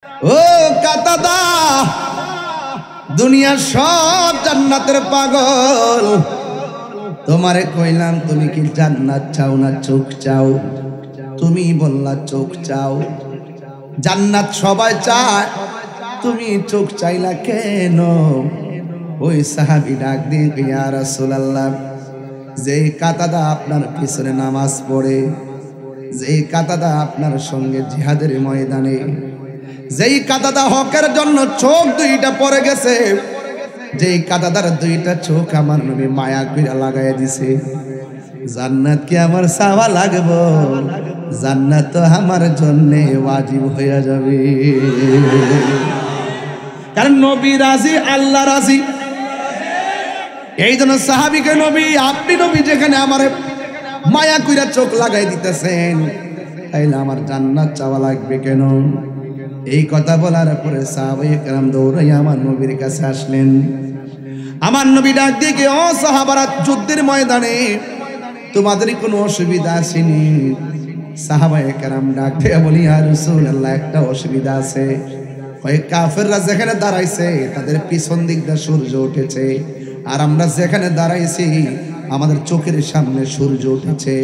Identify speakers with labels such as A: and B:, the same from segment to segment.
A: ও কাতাদা, দুনিয়ার সব জান্নাতের পাগল, তোমারে কইলাম তুমি কি জান্নাত চাও না চোখ চাও? তুমি বললা চোখ চাও। জান্নাত সবাই চায়, তুমি চোখ চাইলা কেন? ওই সাহাবী ডাক দিয়ে ইয়া রাসূলুল্লাহ, যেই কাতাদা আপনার পিছনে নামাজ পড়ে, যেই কাতাদা আপনার সঙ্গে জিহাদের ময়দানে, যেই কাতাদা হকের জন্য চোখ দুইটা পড়ে গেছে, যেই কাতাদার দুইটা চোখ আমার নবী মায়া কইরা লাগাইয়া দিছে, জান্নাত কি আমার চাওয়া লাগবো? জান্নাত তো আমার জন্য ওয়াজিব হইয়া যাবে। কারণ নবী রাজি, আল্লাহ রাজি। এই জন্য সাহাবীকে নবী, আপনি নবী যেখানে আমার মায়া কইরা চোখ লাগাই দিতেছেন, তাইলে আমার জান্নাত চাওয়া লাগবে কেন? এই কথা বলার পরে সাহাবায়ে কেরাম দৌড়াইয়া আমার নবীর কাছে আসলেন। আমার নবী ডাক দিয়ে, ও সাহাবারা, যুদ্ধের ময়দানে তোমাদের কোনো অসুবিধা আসেনি? সাহাবায়ে কেরাম ডাক দিয়ে বলি, ইয়া রাসূলুল্লাহ, একটা অসুবিধা আছে। ওই কাফেররা যেখানে দাঁড়াইছে তাদের পিছন দিক দিয়ে সূর্য উঠেছে, আর আমরা যেখানে দাঁড়াইছি আমাদের চোখের সামনে সূর্য উঠেছে।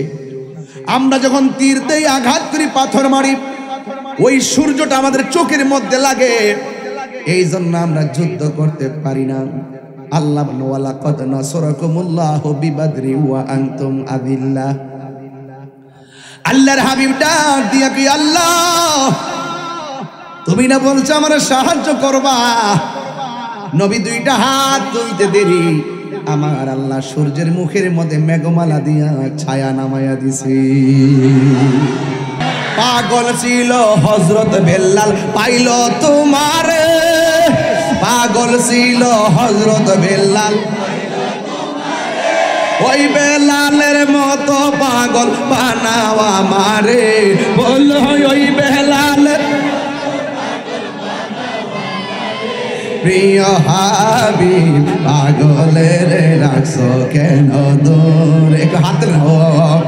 A: আমরা যখন তীর দেই, আঘাত করি, পাথর মারি, ওই সূর্যটা আমাদের চোখের মধ্যে লাগে, এই জন্য আমরা যুদ্ধ করতে পারি না। আল্লাহ বলেন, ওয়ালাকাদ নাসরাকুমুল্লাহু বিবাদরি ওয়া আনতুম আযিল্লাহ। আল্লাহর হাবিব ডাক দিয়া কি, আল্লাহ তুমি না বলছো আমার সাহায্য করবা? নবী দুইটা হাত তুলতে দেরি, আমার আল্লাহ সূর্যের মুখের মধ্যে মেঘমালা দিয়া ছায়া নামায়া দিছে। পাগল ছিল হযরত বেলাল, পাইল তোমারে। পাগল ছিল হযরত বেলাল, ওই বেলালের মতো পাগল বানাও আমারে। বল ওই বেলালের প্রিয় হাবিব, পাগলের রাখছো কেন দূরে? হাত ও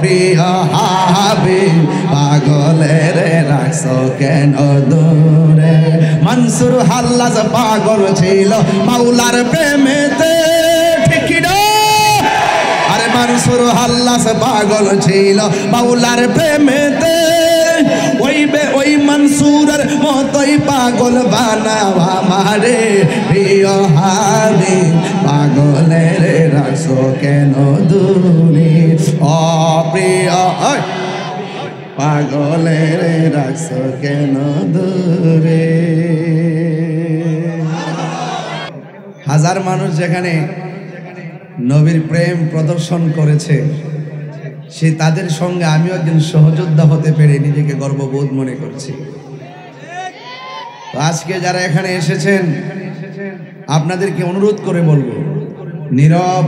A: প্রিয় হাবিব, পাগলের রাখছো কেন দূরে? মনসুর হাল্লাজ পাগল ছিল মাওলার প্রেমেতে, ঠিক না? আরে মনসুর হাল্লাজ পাগল ছিল মাওলার প্রেমেতে, ওই মনসুরের মতোই পাগল বানাও আমারে। প্রিয় হাবিব, পাগলের রাখছো কেন দূরে? ও প্রিয় পাগলের রাখছো কেন দূরে? হাজার মানুষ যেখানে নবীর প্রেম প্রদর্শন করেছে, সে তাদের সঙ্গে আমিও একজন সহযোদ্ধা হতে পেরে নিজেকে গর্ববোধ মনে করছি। আজকে যারা এখানে এসেছেন, আপনাদেরকে অনুরোধ করে বলবো, নীরব,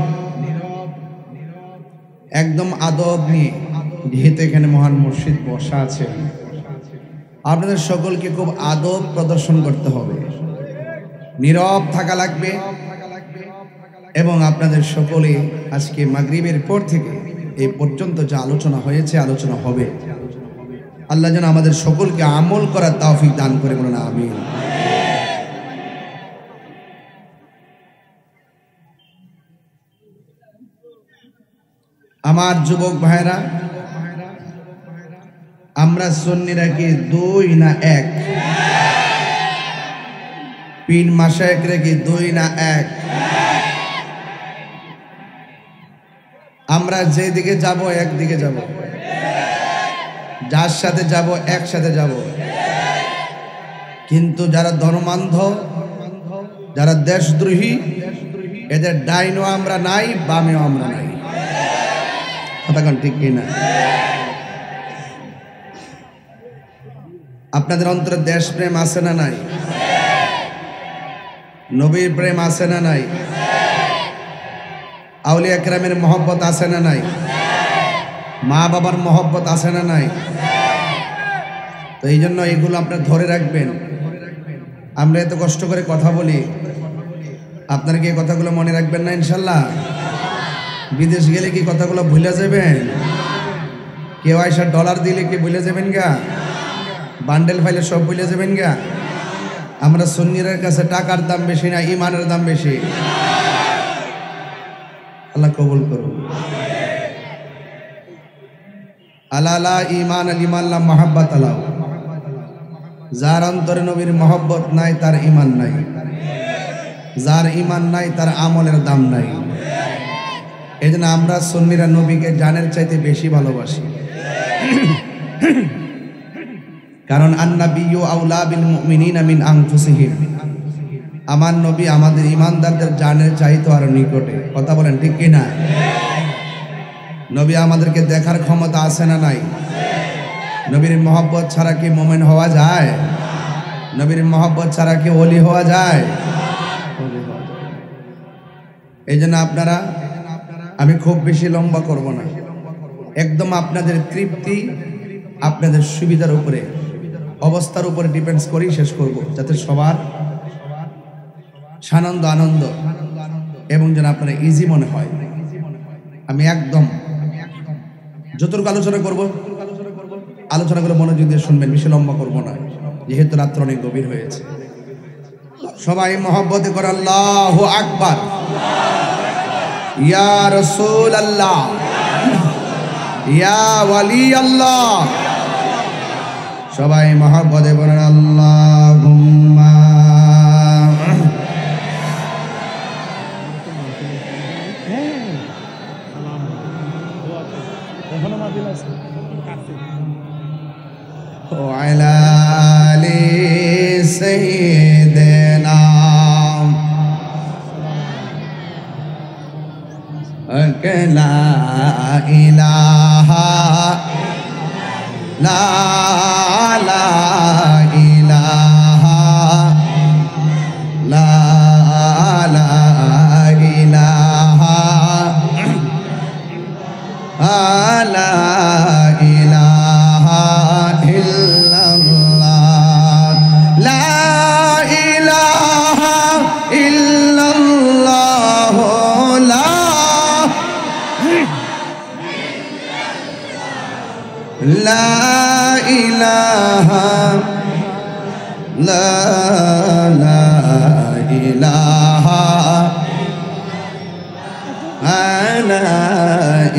A: একদম আদব নিয়ে, যেহেতু এখানে মহান মুর্শিদ বসা আছে, আপনাদের সকলকে খুব আদব প্রদর্শন করতে হবে, নীরব থাকা লাগবে। এবং আপনাদের সকলে আজকে মাগরিবের পর থেকে এই পর্যন্ত যা আলোচনা হয়েছে, আলোচনা হবে, আল্লাহ যেন আমাদের সকলকে আমল করার তৌফিক দান করে, বলুন আমিন। আমার যুবক ভাইরা, আমরা সুন্নিরা কি দুই না এক? পীর মাশায়েখরা কি দুই না এক? আমরা যেদিকে যাব একদিকে যাব, যার সাথে যাব একসাথে যাব। কিন্তু যারা ধর্মান্ধ, যারা দেশদ্রোহী, এদের ডাইনও আমরা নাই, বামেও আমরা নাই। কথা কোন ঠিক কিনা? আপনাদের অন্তরে দেশপ্রেম আছে না নাই? নবীর প্রেম আছে না নাই? আউলিয়া কেরামের মহব্বত আছে না নাই? মা বাবার মহব্বত আছে না নাই? তো এই জন্য এগুলো আপনারা ধরে রাখবেন। আমরা এত কষ্ট করে কথা বলি, আপনারা কি এই কথাগুলো মনে রাখবেন না ইনশাল্লাহ? বিদেশ গেলে কি কথাগুলো ভুলে যাবেন? কেউ আইসা ডলার দিলে কি ভুলে যাবেন গা? বান্ডেল ফাইলে সব ভুলে যাবেন গা? আমরা সুন্নিদের কাছে টাকার দাম বেশি না ইমানের দাম বেশি? আল্লাহ কবুল করুন। আলালা ইমান আলিমাল্লা মহাব্বত আলাহ, যার অন্তরে নবীর মহব্বত নাই তার ইমান নাই, যার ইমান নাই তার আমলের দাম নাই। এই জন্য আমরা সুন্নিরা নবীকে জানের চাইতে বেশি ভালোবাসি। কারণ আন্নাবিয়্যু আউলা বিল মুমিনিনা মিন আনফুসিহিম, আমার নবী আমাদের ইমানদারদের জানের চাইতে আরো নিকটে। কথা বলেন ঠিক কি না? নবী আমাদেরকে দেখার ক্ষমতা আছে না নাই? নবীর মহব্বত ছাড়া কি মুমিন হওয়া যায়? নবীর মহব্বত ছাড়া কি ওলি হওয়া যায়? এই জন্য আপনারা, আমি খুব বেশি লম্বা করব না, একদম আপনাদের তৃপ্তি আপনাদের সুবিধার উপরে অবস্থার উপরে ডিপেন্ডস করেই শেষ করব, যাতে সবার সানন্দ আনন্দ এবং যেন আপনারা ইজি মনে হয়। আমি একদম যতটুকু আলোচনা করব আলোচনা করে মনোযোগ দিয়ে শুনবেন, বেশি লম্বা করব না, যেহেতু রাত্র অনেক গভীর হয়েছে। সবাই মহব্বতে করে আল্লাহু আকবার, ইয়া রাসূলুল্লাহ, ইয়া ওয়ালি আল্লাহ। সবাই মহব্বতে বলেন আল্লাহুম্মা। وعلى آل سيدنا لا إله لا إله لا إله لا إله إلا الله لا إله إلا الله لا إله لا إله لا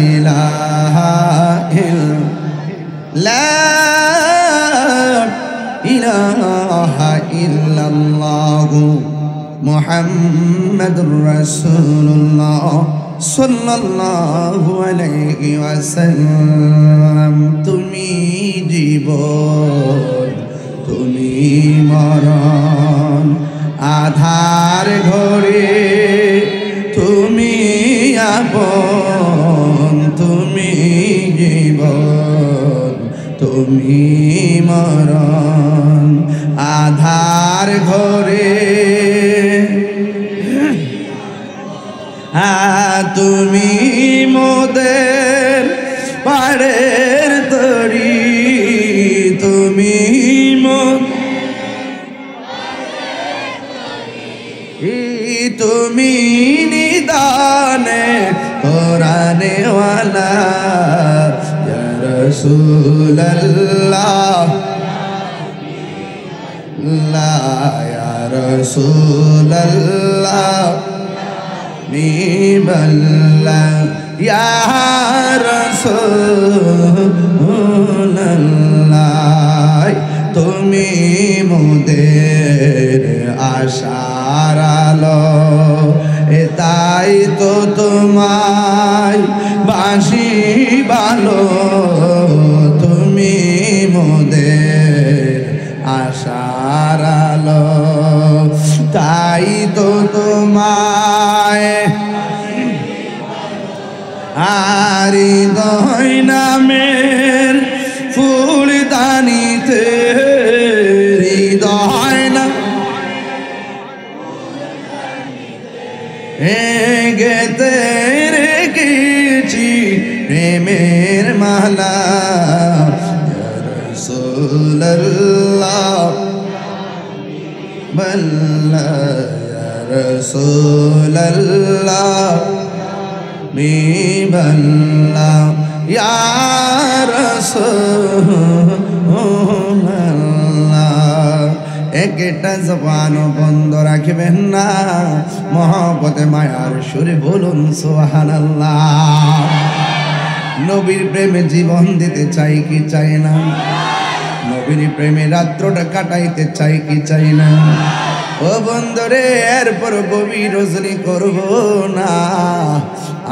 A: إله لا إله إلا الله محمد رسول الله صلى الله عليه وسلم। তুমি জীবন তুমি মরণ, আধার ঘরে তুমি আপন, তুমি জীবন তুমি মরণ, আধার ঘরে তুমি মোদের পাড়ের তরি, তুমি তুমি নিদানে কোরআনে ওয়ালা ইয়া রাসূলুল্লাহ লা ইয়া রাসূলুল্লাহ নিবাল্লা ইয়া রাসূলুল্লাহ। তুমি মোদের আশার আলো, তাই তো তোমায় বাসি ভালো, তুমি মোদের আশার আলো, তাই তো তোমায় হৃদয় নামের ফুলদানিতে, হৃদয় না গেতে রেখেছি প্রেমের মালা, ইয়া রাসূলুল্লাহ বল্লা ইয়া রাসূলুল্লাহ নিবাল্লা ইয়া রাসূলুল্লাহ একটা জবানও বন্ধ রাখবেন না, মহব্বতে মায়ার সুরে বলুন সুবহানাল্লাহ। নবীর প্রেমে জীবন দিতে চাই কি চাই না? নবীর প্রেমে রাত্রটা কাটাইতে চাই কি চাই না? ও বন্ধুরে, এরপর গভীর রজনী করব না।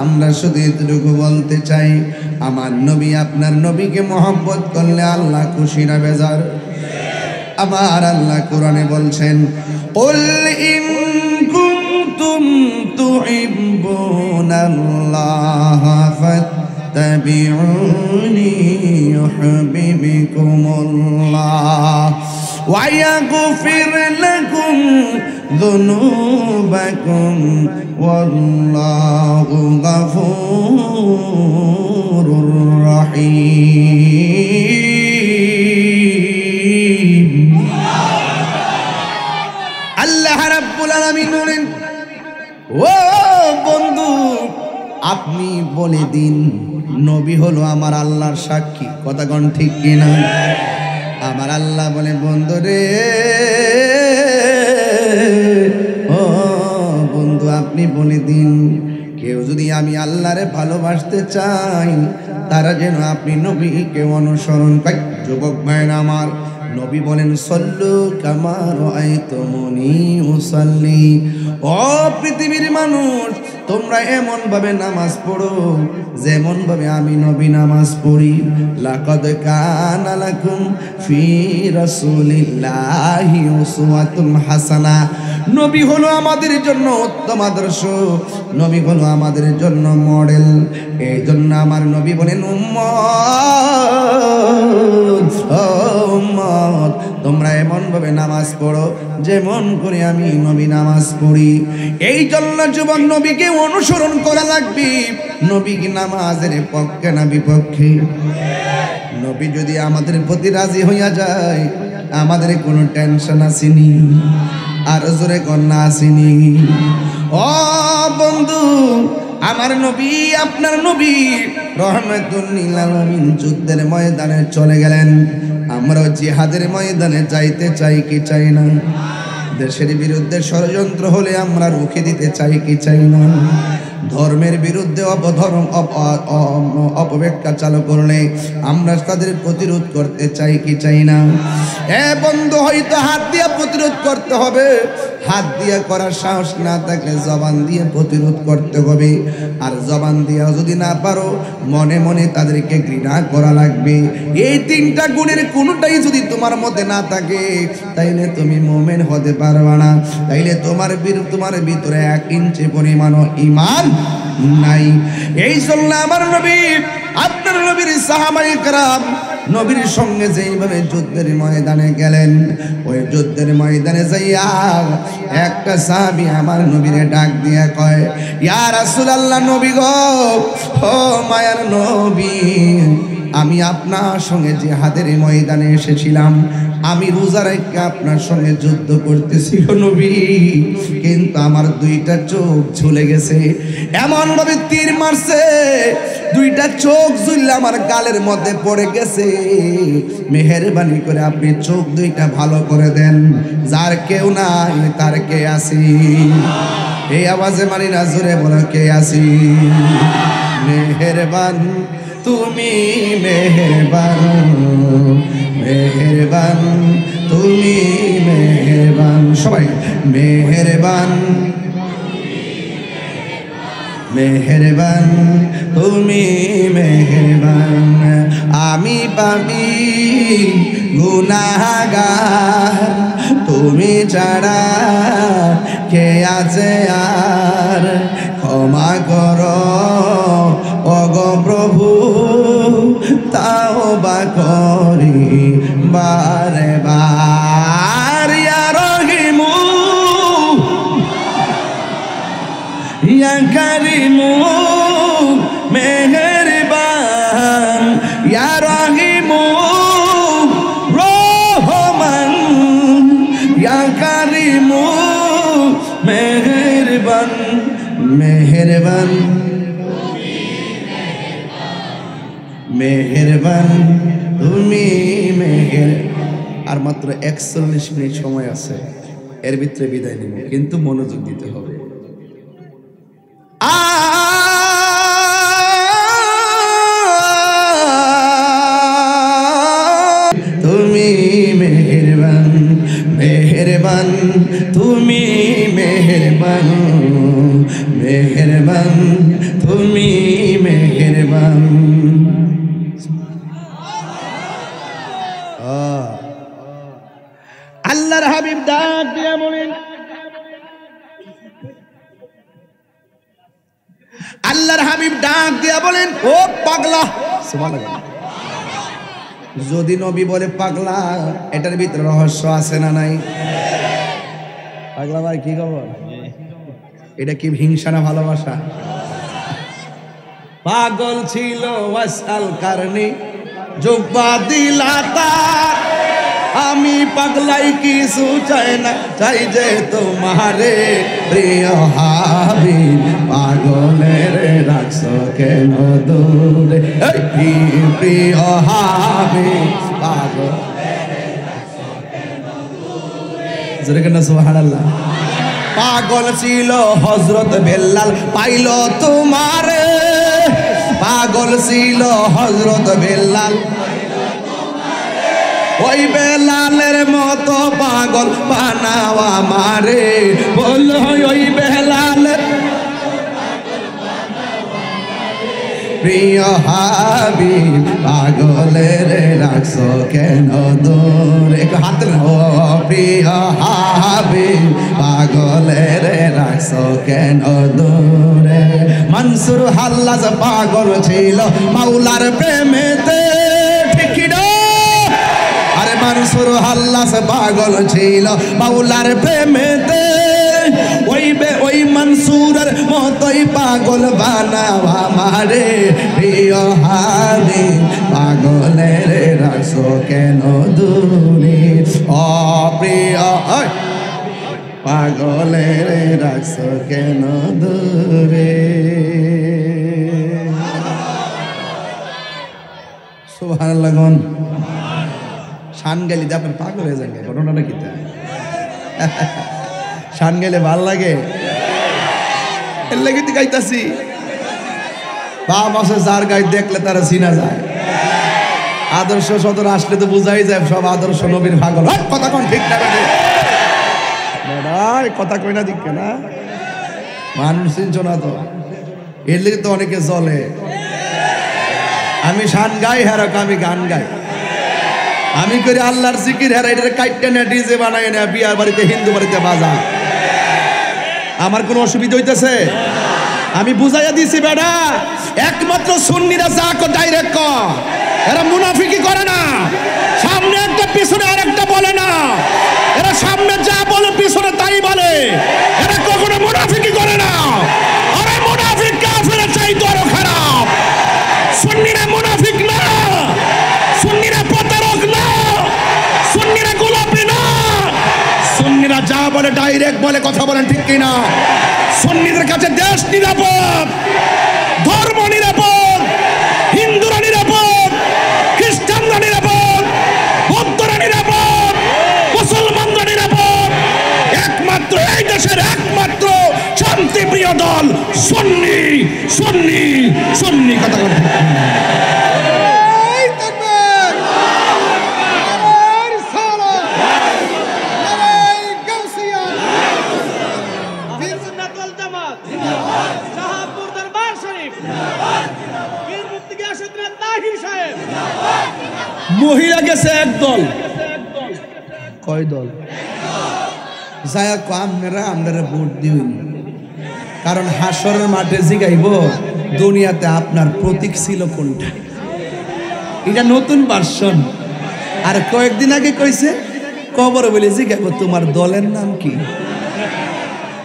A: আমরা শুধু এতটুকু বলতে চাই, আমার নবী আপনার নবীকে মহব্বত করলে আল্লাহ খুশি না বেজার? আমার আল্লাহ কোরআনে বলছেন, কুল ইন কুনতুম তুহিব্বুনাল্লাহ ফাত্তাবিউনি ইউহিব্বুকুমুল্লাহ ওয়া ইয়াগফির লাকুম যুনুবাকুম ওয়াল্লাহু গফুরুর রহিম। আল্লাহ রাব্বুল আলামিন বলেন, ও বন্ধু, আপনি বলে দিন নবী হলো আমার আল্লাহর সাক্ষী। কথা কোন ঠিক কিনা? আমার আল্লাহ বলে, বন্ধু রে, ও বন্ধু, আপনি বলে দিন কেউ যদি আমি আল্লাহরে ভালোবাসতে চাই, তারা যেন আপনি নবীকে অনুসরণ করে। যুবক ভাইরা আমার, নবী বলেন, সল্লু কামা রাআইতুমুনি উসাল্লি। ও পৃথিবীর মানুষ, তোমরা এমন ভাবে নামাজ পড়ো যেমন ভাবে আমি নবী নামাজ পড়ি। লাকাদ কানা লাকুম ফি রাসূলিল্লাহি উসওয়াতুন হাসানা। নবী হলো আমাদের জন্য উত্তম আদর্শ, নবী হলো আমাদের জন্য মডেল। এই জন্য আমার নবী বলেন, উম্মত, ও উম্মত, তোমরা এমন ভাবে নামাজ পড়ো যেমন করে আমি নবী নামাজ পড়ি। এই জন্য যুবক, নবীকে অনুসরণ করা লাগবে। নবী কি নামাজের পক্ষে না বিপক্ষে? নবী যদি আমাদের প্রতি রাজি হইয়া যায়, আমাদের কোনো টেনশন আসেনি। আর জোরে কন্যা আসেনি। ও বন্ধু, আমার নবী, আপনার নবী রহমাতুল লিল আলামিন যুদ্ধের ময়দানে চলে গেলেন। আমরাও জিহাদের ময়দানে যাইতে চাই কি চাই না? দেশের বিরুদ্ধে ষড়যন্ত্র হলে আমরা রুখে দিতে চাই কি চাই না? ধর্মের বিরুদ্ধে অপব্যাখ্যা চালু করলে আমরা তাদের প্রতিরোধ করতে চাই কি চাই না? বন্ধু, হয়তো হাত দিয়ে প্রতিরোধ করতে হবে। হাত দিয়ে করার সাহস না থাকলে জবান দিয়ে প্রতিরোধ করতে হবে। আর জবান দিয়ে যদি না পারো, মনে মনে তাদেরকে ঘৃণা করা লাগবে। এই তিনটা গুণের কোনোটাই যদি তোমার মধ্যে না থাকে, তাইলে তুমি মুমিন হতে পারবে না। তাইলে তোমার ভিতরে 1 ইঞ্চি পরিমাণও ঈমান নাই। এই জন্য আমার নবী, আপনার নবীর সাহাবায়ে কেরাম নবীর সঙ্গে যেইভাবে যুদ্ধের ময়দানে গেলেন, ওই যুদ্ধের ময়দানে যাইয়া একটা সাহাবী আমার নবীরে ডাক দিয়া কয়, ইয়া রাসূলুল্লাহ, নবী গো, ও মায়ার নবী, আমি আপনার সঙ্গে জিহাদের ময়দানে এসেছিলাম। আমি রোজা রেখে আপনার সঙ্গে যুদ্ধ করতেছি নবী, কিন্তু আমার 2টা চোখ ঝুলে গেছে। এমন ভাবে তীর মারছে, 2টা চোখ ঝুললে আমার গালের মধ্যে পড়ে গেছে। মেহেরবানি করে আপনি চোখ 2টা ভালো করে দেন। যার কেউ নাই তার কে আসি? এই আওয়াজে মানি না, জোরে বলো কে আসি? মেহেরবান তুমি, মেহেরবান, মেহেরবান তুমি, মেহেরবান। সবাই মেহেরবান, মেহেরবান তুমি, মেহেরবান। আমি পাপী গুনাহগার, তুমি ছাড়া কে আছে আর? ক্ষমা করো ওগো প্রভু, তাওবা করি বারে বার। ইয়া রহিমু, ইয়া কারিমু, মেহেরবান, ইয়া রহিমু রহমান, ইয়া কারিমু মেহেরবান, মেহেরবান, মেহেরবান তুমি, মেহের। আর মাত্র ৪১ মিনিট সময় আছে, এর ভিতরে বিদায় নিব, কিন্তু মনোযোগ দিতে হবে। তুমি মেহেরবান মেহেরবান, তুমি মেহেরবান মেহেরবান, তুমি মেহেরবান। আল্লাহর হাবিব ডাক দিয়া বলেন, আল্লাহর হাবিব ডাক দিয়া বলেন, ও পাগলা। সুবহানাল্লাহ। যদি নবী বলে পাগলা, এটার ভিতরে রহস্য আছে না নাই? পাগলা ভাই কি খবর? এটা কি হিংসা না ভালোবাসা? পাগল ছিল ওয়াসাল কারণে জুব্বা দিলা তার, আমি পাগলাই কিছু চাই না, চাই যে তোমারে প্রিয় হাবিব। পাগলের রাখছো কেন দূরে, প্রিয় হাবিব পাগলের রাখছো কেন দূরে। জোরে কেন সুবহানাল্লাহ। পাগল ছিল হযরত বেলাল, পাইল তোমারে। পাগল ছিল হযরত বেলাল, ওই বেলালের মতো পাগল বানাও আমারে। বলো ওই বেলালের প্রিয় হাবিব, পাগলের রাখছো কেন দূরে। একটু হাত না। ও প্রিয় হাবিব, পাগলের রাখছো কেন দূরে। মনসুর হাল্লাজ পাগল ছিল মাওলার প্রেমেতে, ঠিক না? আরে মনসুর হাল্লাজ পাগল ছিল মাওলার প্রেমেতে, ওই মনসুরের মতোই পাগল বানাও আমারে। প্রিয় হাবিব, পাগলের রাখছো কেন দূরে। ও প্রিয় পাগলের রাখছো কেন দূরে। সুবহানাল্লাহ। শান গাইলে আপনার পাগল হয়ে যান, ঘটনাটা কি? শান গাইলে ভাল লাগে, এর লাগে তো গাইতাছি। বাপ আছে যার গাই দেখলে তারা চিনা যায়। আদর্শ সদর আসলে তো বুঝাই যায় সব আদর্শ নবীর পাগল। কথা কোন ঠিক না? কথা কই না, দিক না মানুষ চিনছো না তো, এর লেগে তো অনেকে চলে। আমি শান গাই, হেরাক আমি গান গাই, আমি করি আল্লাহর জিকির, হেরা এটা কাইটটা না ডিজে বানাই না বিয়ার বাড়িতে হিন্দু বাড়িতে বাজা। আমার কোনো অসুবিধা হইতেছে? আমি বুঝাইয়া দিছি বেটা, একমাত্র সুন্নিরা যা কো ডাইরেক্ট ক, এরা মুনাফিকি করে না। সামনে একটা পিছনে আরেকটা বলে না, এরা সামনে যা বলে পিছনে তাই বলে, এরা কখনো মুনাফিকি করে না। আরে মুনাফিক কাফেরের চাইতে আরো খারাপ। সুন্নিরা মুনাফিক না, সুন্নিরা প্রতারক না, সুন্নিরা গোলাপি না। সুন্নিরা যা বলে ডাইরেক্ট বলে, কথা বলেন ঠিক কিনা? সুন্নিদের কাছে দেশ নিরাপদ, ধর্ম নিরাপদ, হিন্দুরা নিরাপদ, খ্রিস্টানরা নিরাপদ, বৌদ্ধরা নিরাপদ, মুসলমানরা নিরাপদ। একমাত্র এই দেশের একমাত্র শান্তিপ্রিয় দল সুন্নি, সুন্নি, সুন্নি। কথা বলেন। মহিলা গেছে একদল, কয় দল? যায়া আপনারা ভোট দিবেন, কারণ হাসরের মাঠে জিগাইব দুনিয়াতে আপনার প্রতীক ছিল কোনটা। এটা নতুন ভার্সন। আর কয়েকদিন আগে কইছে কবর বলে জিগাইব তোমার দলের নাম কি,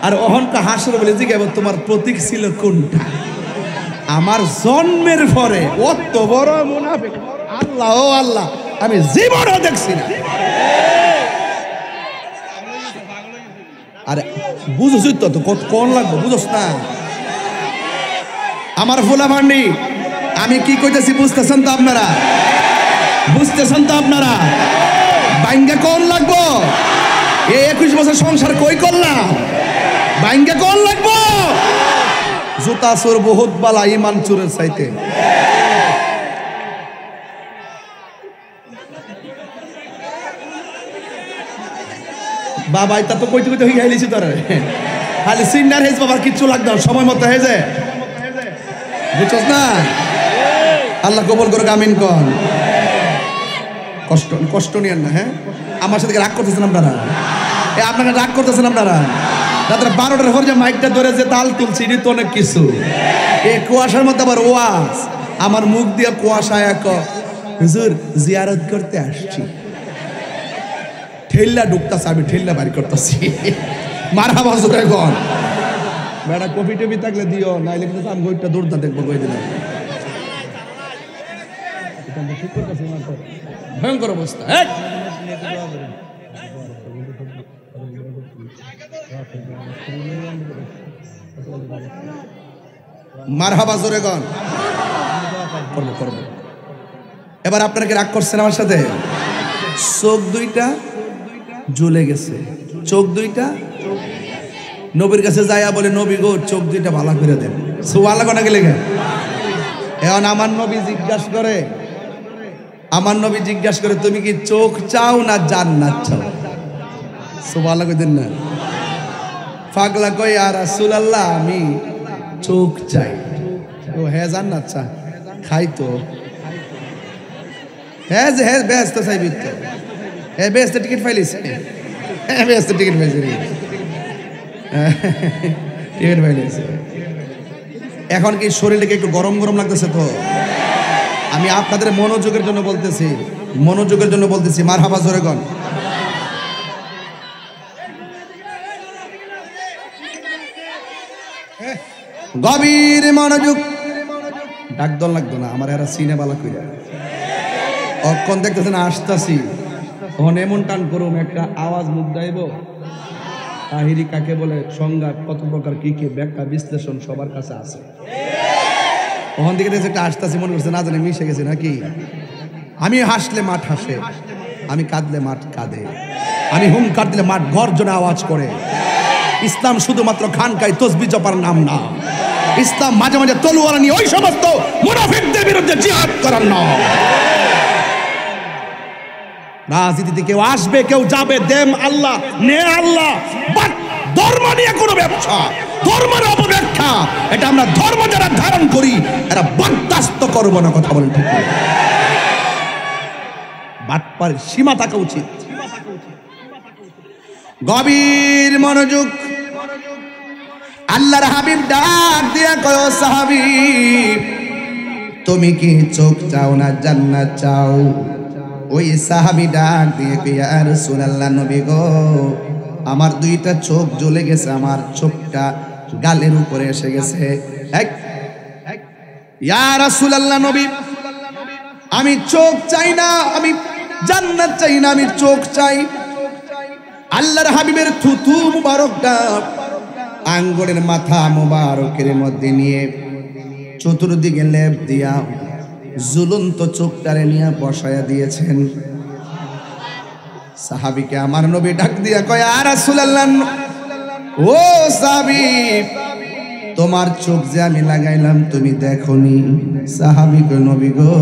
A: আর অহংকার হাসর বলে জিগাইব তোমার প্রতীক ছিল কোনটা। আমার জন্মের পরে অত বড় মুনাফিক আল্লাহ ও আল্লাহ আমি জীবনও দেখছি না। আরে বুঝছি তো কত কোন লাগবে, বুঝছ না? আমার ফুলা ভান্ডি আমি কি কইতেছি বুঝতেছেন তো আপনারা? বুঝতেছেন তো আপনারা? বাইঙ্গা কোন লাগবো? এই 21 বছর সংসার কই করলাম, বাইঙ্গা কোন লাগবো? জুতা চোর বহুত বালা ইমান চোরের চাইতে। বাবা এটা তো কইতে কইতে হয়ে গেলিছি তোর, খালি সিন্নার হেজ বাবার কিচ্ছু লাগতো সময় মতো হেজে, বুঝছস না? আল্লাহ কবুল করুক, আমিন কন। কষ্ট কষ্ট নিয়েন না, হ্যাঁ? আমার সাথে রাগ করতেছেন আপনারা, আপনারা রাগ করতেছেন আপনারা। রাত্রে 12টার পর যে মাইকটা ধরে যে তাল তুলছি, এটি তো অনেক কিছু। এই কুয়াশার মধ্যে আবার ওয়াজ, আমার মুখ দিয়ে কুয়াশা এক হুজুর জিয়ারত করতে আসছি, ঠেল্লা ঢুকতেছে, আমি ঠেল্লা বাড়ি করতেছি। মারহাবা জোরে গন। বেটা কফি টফি থাকলে দিও, নাইলে কিন্তু আমি ওইটা দৌড়টা দেখবো, কই দিলাম। ভয়ঙ্কর অবস্থা। মারহাবা জোরে গন। করবো করবো। এবার আপনারা কি রাগ করছেন আমার সাথে? চোখ দুইটা জ্বলে গেছে, চোখ দুইটা নবীর কাছে যাইয়া বলে, নবী গো চোখ দুইটা ভালো করে দেন। সুবহানাল্লাহ কোনা গেলে গে। এখন আমার নবী জিজ্ঞাসা করে, আমার নবী জিজ্ঞাসা করে, তুমি কি চোখ চাও না জান্নাত চাও? সুবহানাল্লাহ কইতেন না? পাগলা কই, ইয়া রাসূলুল্লাহ আমি চোখ চাই। ও হ্যাঁ জান্নাত চা, খাই তো। হ্যাঁ যে হ্যাঁ ব্যস্ত চাইবি তো, হ্যাঁ ব্যস্ত টিকিট পাইলিস, হ্যাঁ ব্যস্ত টিকিট পাইছি, টিকিট পাইলিস। এখন কি শরীরটাকে একটু গরম গরম লাগতেছে তো? আমি আপনাদের মনোযোগের জন্য বলতেছি, মনোযোগের জন্য বলতেছি। মারহাবা জোরে গন। গভীর মনোযোগ। ডাক দল লাগতো না আমার, এরা সিনে বালা কইরা অক্ষণ দেখতেছেন আসতাছি, তখন এমন টান করুম একটা আওয়াজ মুখ দাইব, তাহিরি কাকে বলে, সংজ্ঞা কত প্রকার কি কি ব্যাখ্যা বিশ্লেষণ সবার কাছে আছে। ওখান থেকে একটা আসতাছি, মনে করছে না জানি মিশে গেছে নাকি। আমি হাসলে মাঠ হাসে, আমি কাঁদলে মাঠ কাঁদে, আমি হুঙ্কার দিলে মাঠ গর্জনে আওয়াজ করে। ইসলাম শুধুমাত্র খানকায় তসবিহ জপার নাম না, ইসলাম মাঝে মাঝে তলোয়ার নিয়ে ওই সমস্ত মুনাফিকদের বিরুদ্ধে জিহাদ করার নাম। রাজনীতিতে কেউ আসবে কেউ যাবে, দেম আল্লাহ নে আল্লাহ, বাট ধর্ম নিয়ে কোনো ব্যবসা, ধর্মের অপব্যাখ্যা, এটা আমরা ধর্ম যারা ধারণ করি এরা বরদাস্ত করবো না। কথা বলেন ঠিক? বাটপারের সীমা থাকা উচিত। গভীর মনোযোগ। আল্লাহর হাবিব ডাক দিয়া কয়, ও সাহাবী তুমি কি চোখ চাও না জান্নাত চাও? ওই সাহাবী ডাক দিয়ে কয়, ইয়া রাসূলুল্লাহ নবী গো আমার দুইটা চোখ জ্বলে গেছে, আমার চোখটা গালের উপরে এসে গেছে। ইয়া রাসূলুল্লাহ নবী আমি চোখ চাই না, আমি জান্নাত চাই না, আমি চোখ চাই। আল্লাহর হাবিবের থুথু মুবারকটা আঙ্গুলের মাথা মুবারকের মধ্যে নিয়ে চতুর্দিকে লেপ দিয়া ঝুলন্ত চোখটারে নিয়ে বসায়া দিয়েছেন। সাহাবীকে আমার নবী ডাক দিয়া কয়, ইয়া রাসূলুল্লাহ ও সাহাবী তোমার চোখ যে আমি লাগাইলাম তুমি দেখোনি? সাহাবী কয়, নবী গো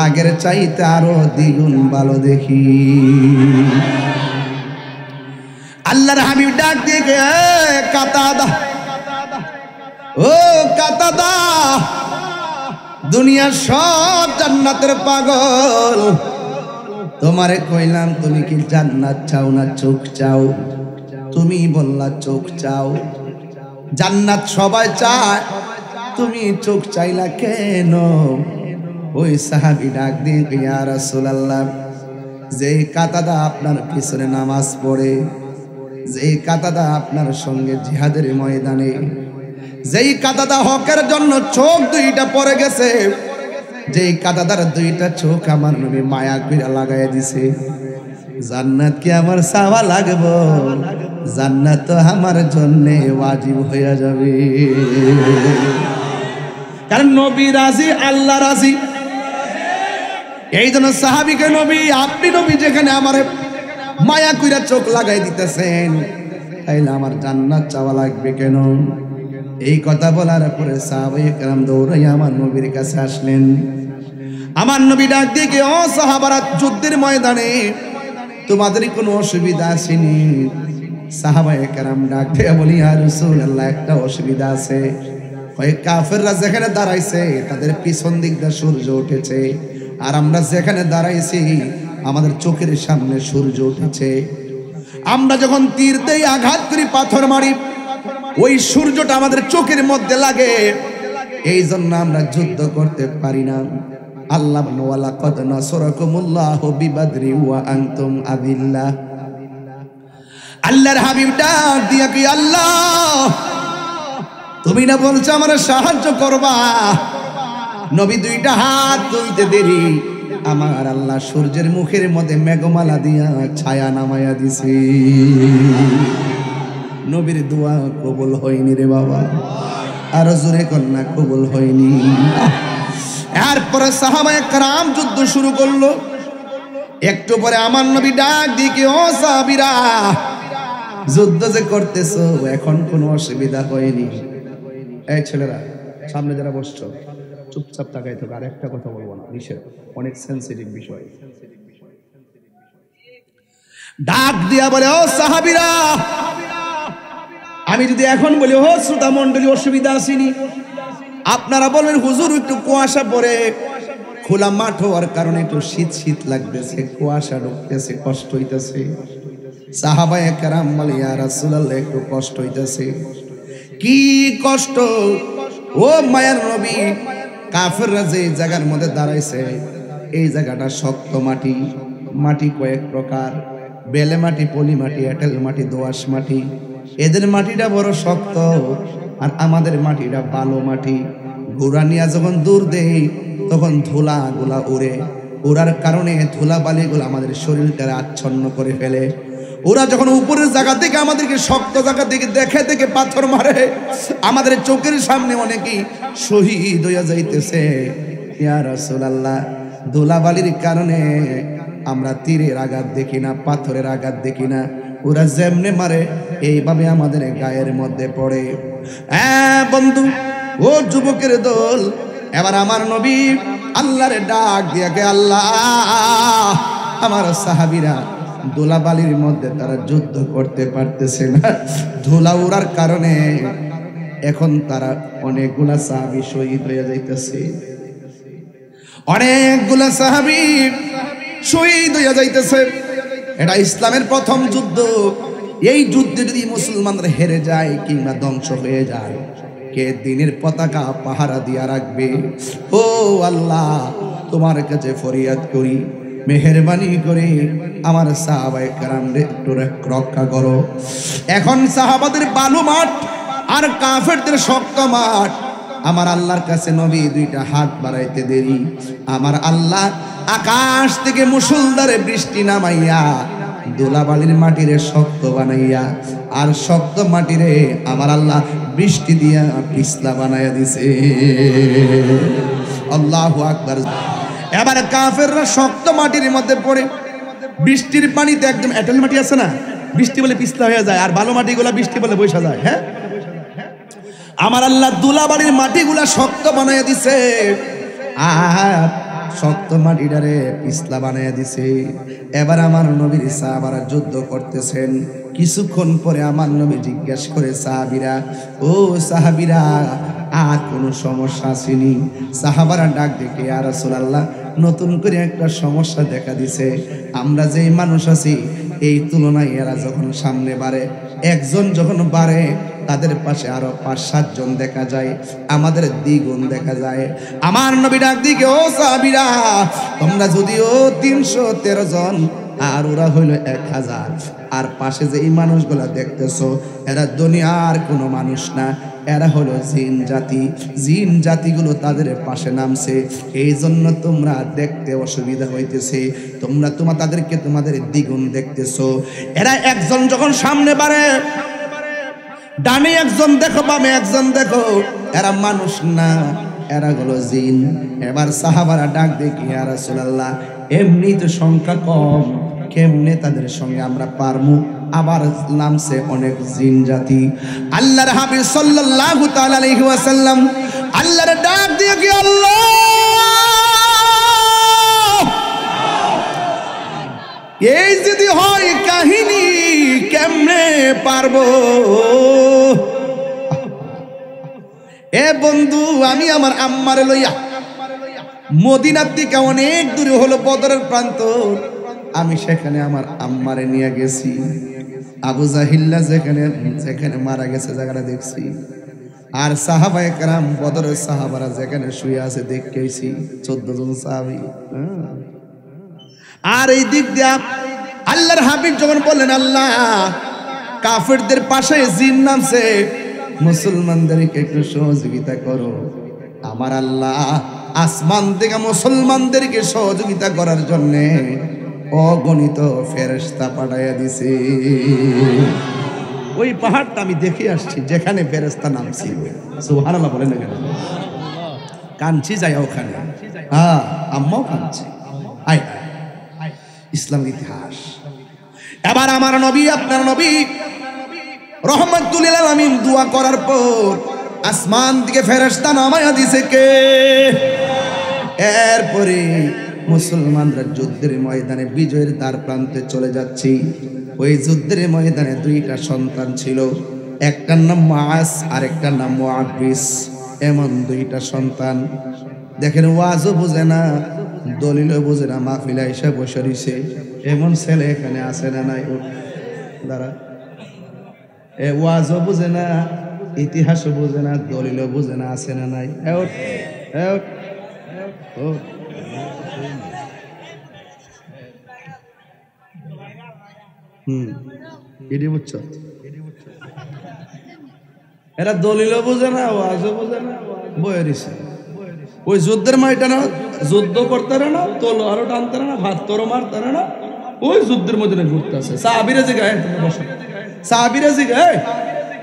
A: আগের চাইতে আরো দ্বিগুণ ভালো দেখি। আল্লাহর হাবিব ডাক দিয়ে কাতাদা, ও কাতাদা দুনিয়ার সব জান্নাতের পাগল, তোমারে কইলাম তুমি কি জান্নাত চাও না চোখ চাও? তুমি বললা চোখ চাও। জান্নাত সবাই চায়, তুমি চোখ চাইলা কেন? ওই সাহাবী ডাক দিয়ে ইয়া রাসূলুল্লাহ যে কাতাদা আপনার পিছনে নামাজ পড়ে, যেই কাতাদা আপনার সঙ্গে জিহাদের ময়দানে, যেই কাতাদা হকের জন্য চোখ দুইটা পড়ে গেছে, যেই কাতাদার দুইটা চোখ আমার নবী মায়া কইরা লাগাইয়া দিছে, জান্নাত কি আমার চাওয়া লাগবো? জান্নাত তো আমার জন্য ওয়াজিব হয়ে যাবে, কারণ নবী রাজি আল্লাহ রাজি। এই জন্য সাহাবীকে নবী, আপনি নবী যেখানে আমার মায়া কইরা চোখ লাগাই দিতেছেন, তাইলে আমার জান্নাত চাওয়া লাগবে কেন? এই কথা বলার পরে সাহাবায়ে কেরাম দৌড়াইয়া আমার নবীর কাছে আসলেন। আমার নবী ডাক দিয়ে, ও সাহাবারা, যুদ্ধের ময়দানে তোমাদের কোনো অসুবিধা আসেনি? সাহাবায়ে কেরাম ডাক দিয়ে বলি, ইয়া রাসূলুল্লাহ, একটা অসুবিধা আছে। কয়েক কাফেররা যেখানে দাঁড়াইছে তাদের পিছন দিক দিয়ে সূর্য উঠেছে, আর আমরা যেখানে দাঁড়াইছি আমাদের চোখের সামনে সূর্য উঠেছে। আমরা যখন তীর দেই, আঘাত করি, পাথর মারি, ওই সূর্যটা আমাদের চোখের মধ্যে লাগে, এই জন্য আমরা যুদ্ধ করতে পারি না। আল্লাহ বলেন, ওয়ালাকাদ নাসরাকুমুল্লাহু বিবাদরি ওয়া আনতুম আযিল্লাহ। আল্লাহর হাবিব ডাক দিয়া কি, আল্লাহ তুমি না বলছো আমার সাহায্য করবা? নবী দুইটা হাত তুলতে দেরি, আমার আল্লাহ সূর্যের মুখের মধ্যে মেঘমালা দিয়া ছায়া নামায়া দিছে। নবীর দোয়া কবুল হয়নি রে বাবা, আর জোরে কন্যা কবুল হয়নি। এরপরে সাহাবায়ে কেরাম যুদ্ধ শুরু করলো। একটু পরে আমার নবী ডাক দিয়ে, ও সাহাবীরা, যুদ্ধ যে করতেছো এখন কোনো অসুবিধা হয়নি? এই ছেলেরা, সামনে যারা বসছো চুপচাপ তাকাই থাকো, আর একটা কথা বলবো না, নিষেধ, অনেক সেন্সিটিভ বিষয়। ডাক দিয়া বলে, ও সাহাবীরা, আমি যদি এখন বলি, ও শ্রোতা মণ্ডলী, অসুবিধা আসেনি? আপনারা বলবেন, হুজুর একটু কুয়াশা পড়ে, খোলা মাঠ হওয়ার কারণে একটু শীত শীত লাগতেছে, কুয়াশা ঢুকতেছে, কষ্ট হইতেছে। সাহাবায়ে কেরাম বলে, ইয়া রাসূলুল্লাহ, একটু কষ্ট হইতেছে। কি কষ্ট? ও মায়ার নবী, কাফেররা যে জায়গার মধ্যে দাঁড়াইছে, এই জায়গাটা শক্ত মাটি, মাটি কয়েক প্রকার, বেলে মাটি, পলি মাটি, এঁটেল মাটি, দোআঁশ মাটি। এদের মাটিটা বড় শক্ত, আর আমাদের মাটিটা বালো মাটি। ঘোড়া নিয়ে যখন দূর দেই তখন ধুলা গুলা উড়ে, উড়ার কারণে ধুলা বালিগুলো আমাদের শরীরটা আচ্ছন্ন করে ফেলে। ওরা যখন উপরের জায়গা থেকে আমাদেরকে শক্ত জায়গা থেকে দেখে দেখে পাথর মারে, আমাদের চোখের সামনে অনেকেই শহীদ হইয়া যাইতেছে। ইয়া রাসূলুল্লাহ, ধুলাবালির কারণে আমরা তীরের আঘাত দেখি না, পাথরের আঘাত দেখি না, ওরা যেমনে মারে এইভাবে আমাদের গায়ের মধ্যে পড়ে। হ্যাঁ বন্ধু, ও যুবকের দল, এবার আমার নবী আল্লাহরে ডাক দিয়া কে, আল্লাহ, আমার সাহাবীরা ধুলাবালির মধ্যে তারা যুদ্ধ করতে পারতেছে না, ধুলা উড়ার কারণে এখন তারা অনেকগুলা সাহাবী শহীদ হয়ে যাইতেছে, অনেকগুলা সাহাবী শহীদ হয়ে যাইতেছে। এটা ইসলামের প্রথম যুদ্ধ। এই যুদ্ধে যদি মুসলমানরা হেরে যায় কিংবা ধ্বংস হয়ে যায়, কে দিনের পতাকা পাহারা দিয়া রাখবে? ও আল্লাহ, তোমার কাছে ফরিয়াদ করি, মেহেরবানি করে আমার সাহাবায়ে কেরামরে একটু রক্ষা করো। এখন সাহাবাদের বালু মাঠ আর কাফেরদের শক্ত মাঠ। আমার আল্লাহর কাছে নবী দুইটা হাত বাড়াইতে দেরি, আমার আল্লাহ আকাশ থেকে মুষলধারে বৃষ্টি নামাইয়া ধুলাবালির মাটিরে শক্ত বানাইয়া, আর শক্ত মাটিরে আমার আল্লাহ বৃষ্টি দিয়া পিছলা বানাইয়া দিছে। আল্লাহু আকবার। এবার কাফেররা শক্ত মাটির মধ্যে পড়ে, বৃষ্টির পানিতে একদম এঁটেল মাটি আছে না, বৃষ্টি বলে পিছলা হয়ে যায়, আর বালু মাটিগুলা বৃষ্টি বলে বসে যায়। হ্যাঁ, আমার আল্লাহ ধুলাবালির মাটিগুলা শক্ত বানাইয়া দিছে, আর শক্ত মাটিটারে পিছলা বানাইয়া দিছে। এবার আমার নবীর সাহাবারা যুদ্ধ করতেছেন। কিছুক্ষণ পরে আমার নবী জিজ্ঞাসা করে, সাহাবীরা, ও সাহাবীরা, আর কোনো সমস্যা আসেনি? সাহাবারা ডাক দেখে, ইয়া রাসূলুল্লাহ, নতুন করে একটা সমস্যা দেখা দিছে। আমরা যেই মানুষ আছি এই তুলনায় এরা যখন সামনে বাড়ে, একজন যখন বাড়ে তাদের পাশে আরো ৫-৭ জন দেখা যায়, আমাদের দ্বিগুণ দেখা যায়। আমার নবী ডাক দিকে, ও সাহাবীরা, তোমরা যদিও ৩১৩ জন আর ওরা হইল ১০০০, আর পাশে যে এই মানুষগুলা দেখতেছো এরা দুনিয়ার কোনো মানুষ না, এরা হলো জিন জাতি। জিন জাতিগুলো তাদের পাশে নামছে, এই জন্য তোমরা দেখতে অসুবিধা হইতেছে, তোমরা তাদেরকে তোমাদের দ্বিগুণ দেখতেছো। এরা একজন যখন সামনে বাড়ে, ডানে একজন দেখো, বামে একজন দেখো, এরা মানুষ না, এরা হলো জিন। এবার সাহাবারা ডাক দেখি, ইয়া রাসূলুল্লাহ, এমনি তো সংখ্যা কম, কেমনে তাদের সঙ্গে আমরা পারমু। আবার নামছে অনেক জিন জাতি। আল্লাহর হাবিব সাল্লাল্লাহু তাআলা আলাইহি ওয়াসাল্লাম আল্লাহর ডাক দিয়ে কি আল্লাহ এই যদি হয় কাহিনী কেমনে পারবো। এ বন্ধু আমি আমার আম্মারে লইয়া মদিনার থেকে অনেক দূরে হলো বদরের প্রান্ত, আমি সেখানে আমার আম্মারে নিয়ে গেছি। আবু জাহিল্লা যেখানে মারা গেছে জায়গাটা দেখছি, আর সাহাবায়ে কেরাম বদরের সাহাবারা যেখানে শুয়ে আছে দেখেছি 14 জন সাহাবী। আর এই দিক দিয়া আল্লাহর হাবিব যখন বললেন আল্লাহ কাফেরদের পাশে জিন নামছে, মুসলমানদেরকে একটু সহযোগিতা করো, আমার আল্লাহ আসমান থেকে মুসলমানদেরকে সহযোগিতা করার জন্য অগণিত ফেরেশতা পাঠাইয়া দিছে। ওই পাহাড়টা আমি দেখে আসছি যেখানে ফেরেশতা নামছিল। সুবহানাল্লাহ বলেন না কেন? কাঁদছি যাই ওখানে, হ্যাঁ আম্মাও কাঁদছি। আয় ইসলামের ইতিহাস। এবার আমার নবী আপনার নবী রহমাতুল লিল আলামিন দোয়া করার পর আসমান থেকে ফেরেশতা নামায়া দিছে কে? এরপরে মুসলমানরা যুদ্ধের ময়দানে বিজয়ের দ্বার প্রান্তে চলে যাচ্ছে। ওই যুদ্ধের ময়দানে 2টা সন্তান ছিল, একটার নাম মুআজ আর একটার নাম মুআব্বিস। এমন 2টা সন্তান দেখেন, ওয়াজও বোঝে না, দলিলও বোঝে না, মাহফিলে এসে বসে রইছে। এমন ছেলে এখানে আছে না নাই? দাঁড়া, এ ওয়াজও বোঝে না, ইতিহাসও বোঝে না, দলিলও বোঝে না, আছে না নাই? এটি বুঝছো? এরা দলিলও বোঝে না, ওয়াজও বোঝে না, বয়ে রইছে। ওই যুদ্ধের ময়দানে যুদ্ধ করতে না, তলোয়ারও টানতে না, ভাত তোরও মারতে না, ওই যুদ্ধের মধ্যে ঘুরতে আছে। সাহাবীরা জিগায়, বসো, সাহাবীরা জিগায়